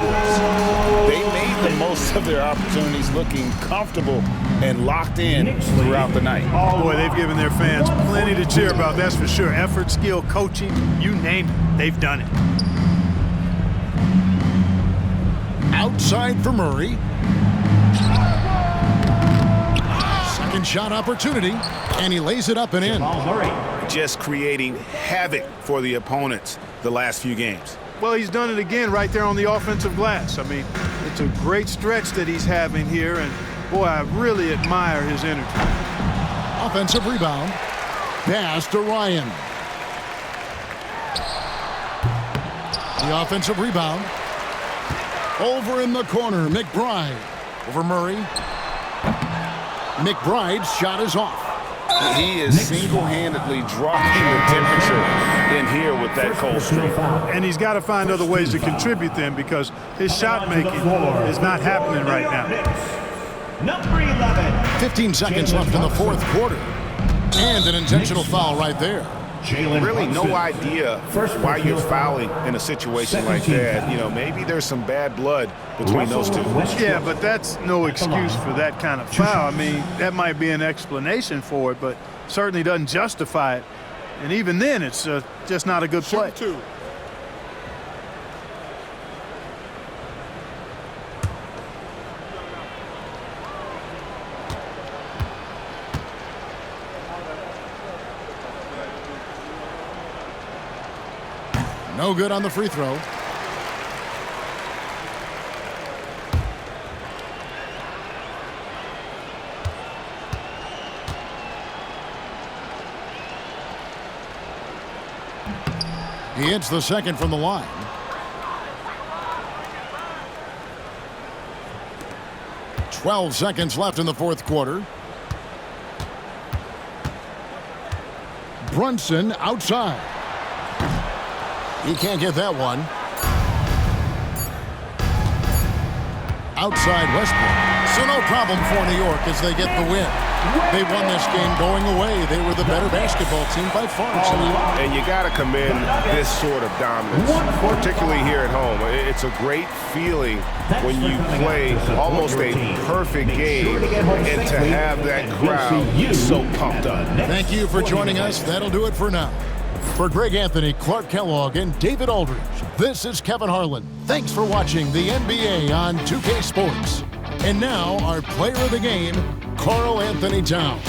[SPEAKER 2] They made the most of their opportunities, looking comfortable and locked in throughout the night.
[SPEAKER 3] Boy, they've given their fans plenty to cheer about, that's for sure. Effort, skill, coaching, you name it, they've done it.
[SPEAKER 1] Outside for Murray. Second shot opportunity, and he lays it up and in.
[SPEAKER 5] Just creating havoc for the opponents the last few games.
[SPEAKER 3] Well, he's done it again right there on the offensive glass. I mean, it's a great stretch that he's having here, and boy, I really admire his energy.
[SPEAKER 1] Offensive rebound. Pass to Ryan. The offensive rebound. Over in the corner, McBride. Over Murray. McBride's shot is off.
[SPEAKER 2] He is single-handedly dropping the temperature in here with that cold streak.
[SPEAKER 3] And he's got to find other ways to contribute then, because his shot making is not happening right now.
[SPEAKER 6] Number 11.
[SPEAKER 1] 15 seconds left in the fourth quarter. And an intentional foul right there.
[SPEAKER 6] Jalen
[SPEAKER 5] Really no
[SPEAKER 6] Brunson.
[SPEAKER 5] idea why you're fouling in a situation like that. You know, maybe there's some bad blood between those two.
[SPEAKER 3] Yeah, but that's no excuse for that kind of foul. I mean, that might be an explanation for it, but certainly doesn't justify it. And even then, it's just not a good play.
[SPEAKER 1] No good on the free throw. He hits the second from the line. "12 seconds left in the fourth quarter. Brunson outside. He can't get that one. Outside Westbrook. So no problem for New York as they get the win. They won this game going away. They were the better basketball team by far tonight.
[SPEAKER 5] And you got to commend this sort of dominance, particularly here at home. It's a great feeling when you play almost a perfect game and to have that crowd so pumped up.
[SPEAKER 1] Thank you for joining us. That'll do it for now. For Greg Anthony, Clark Kellogg, and David Aldridge, this is Kevin Harlan. Thanks for watching the NBA on 2K Sports. And now, our player of the game, Karl Anthony Towns.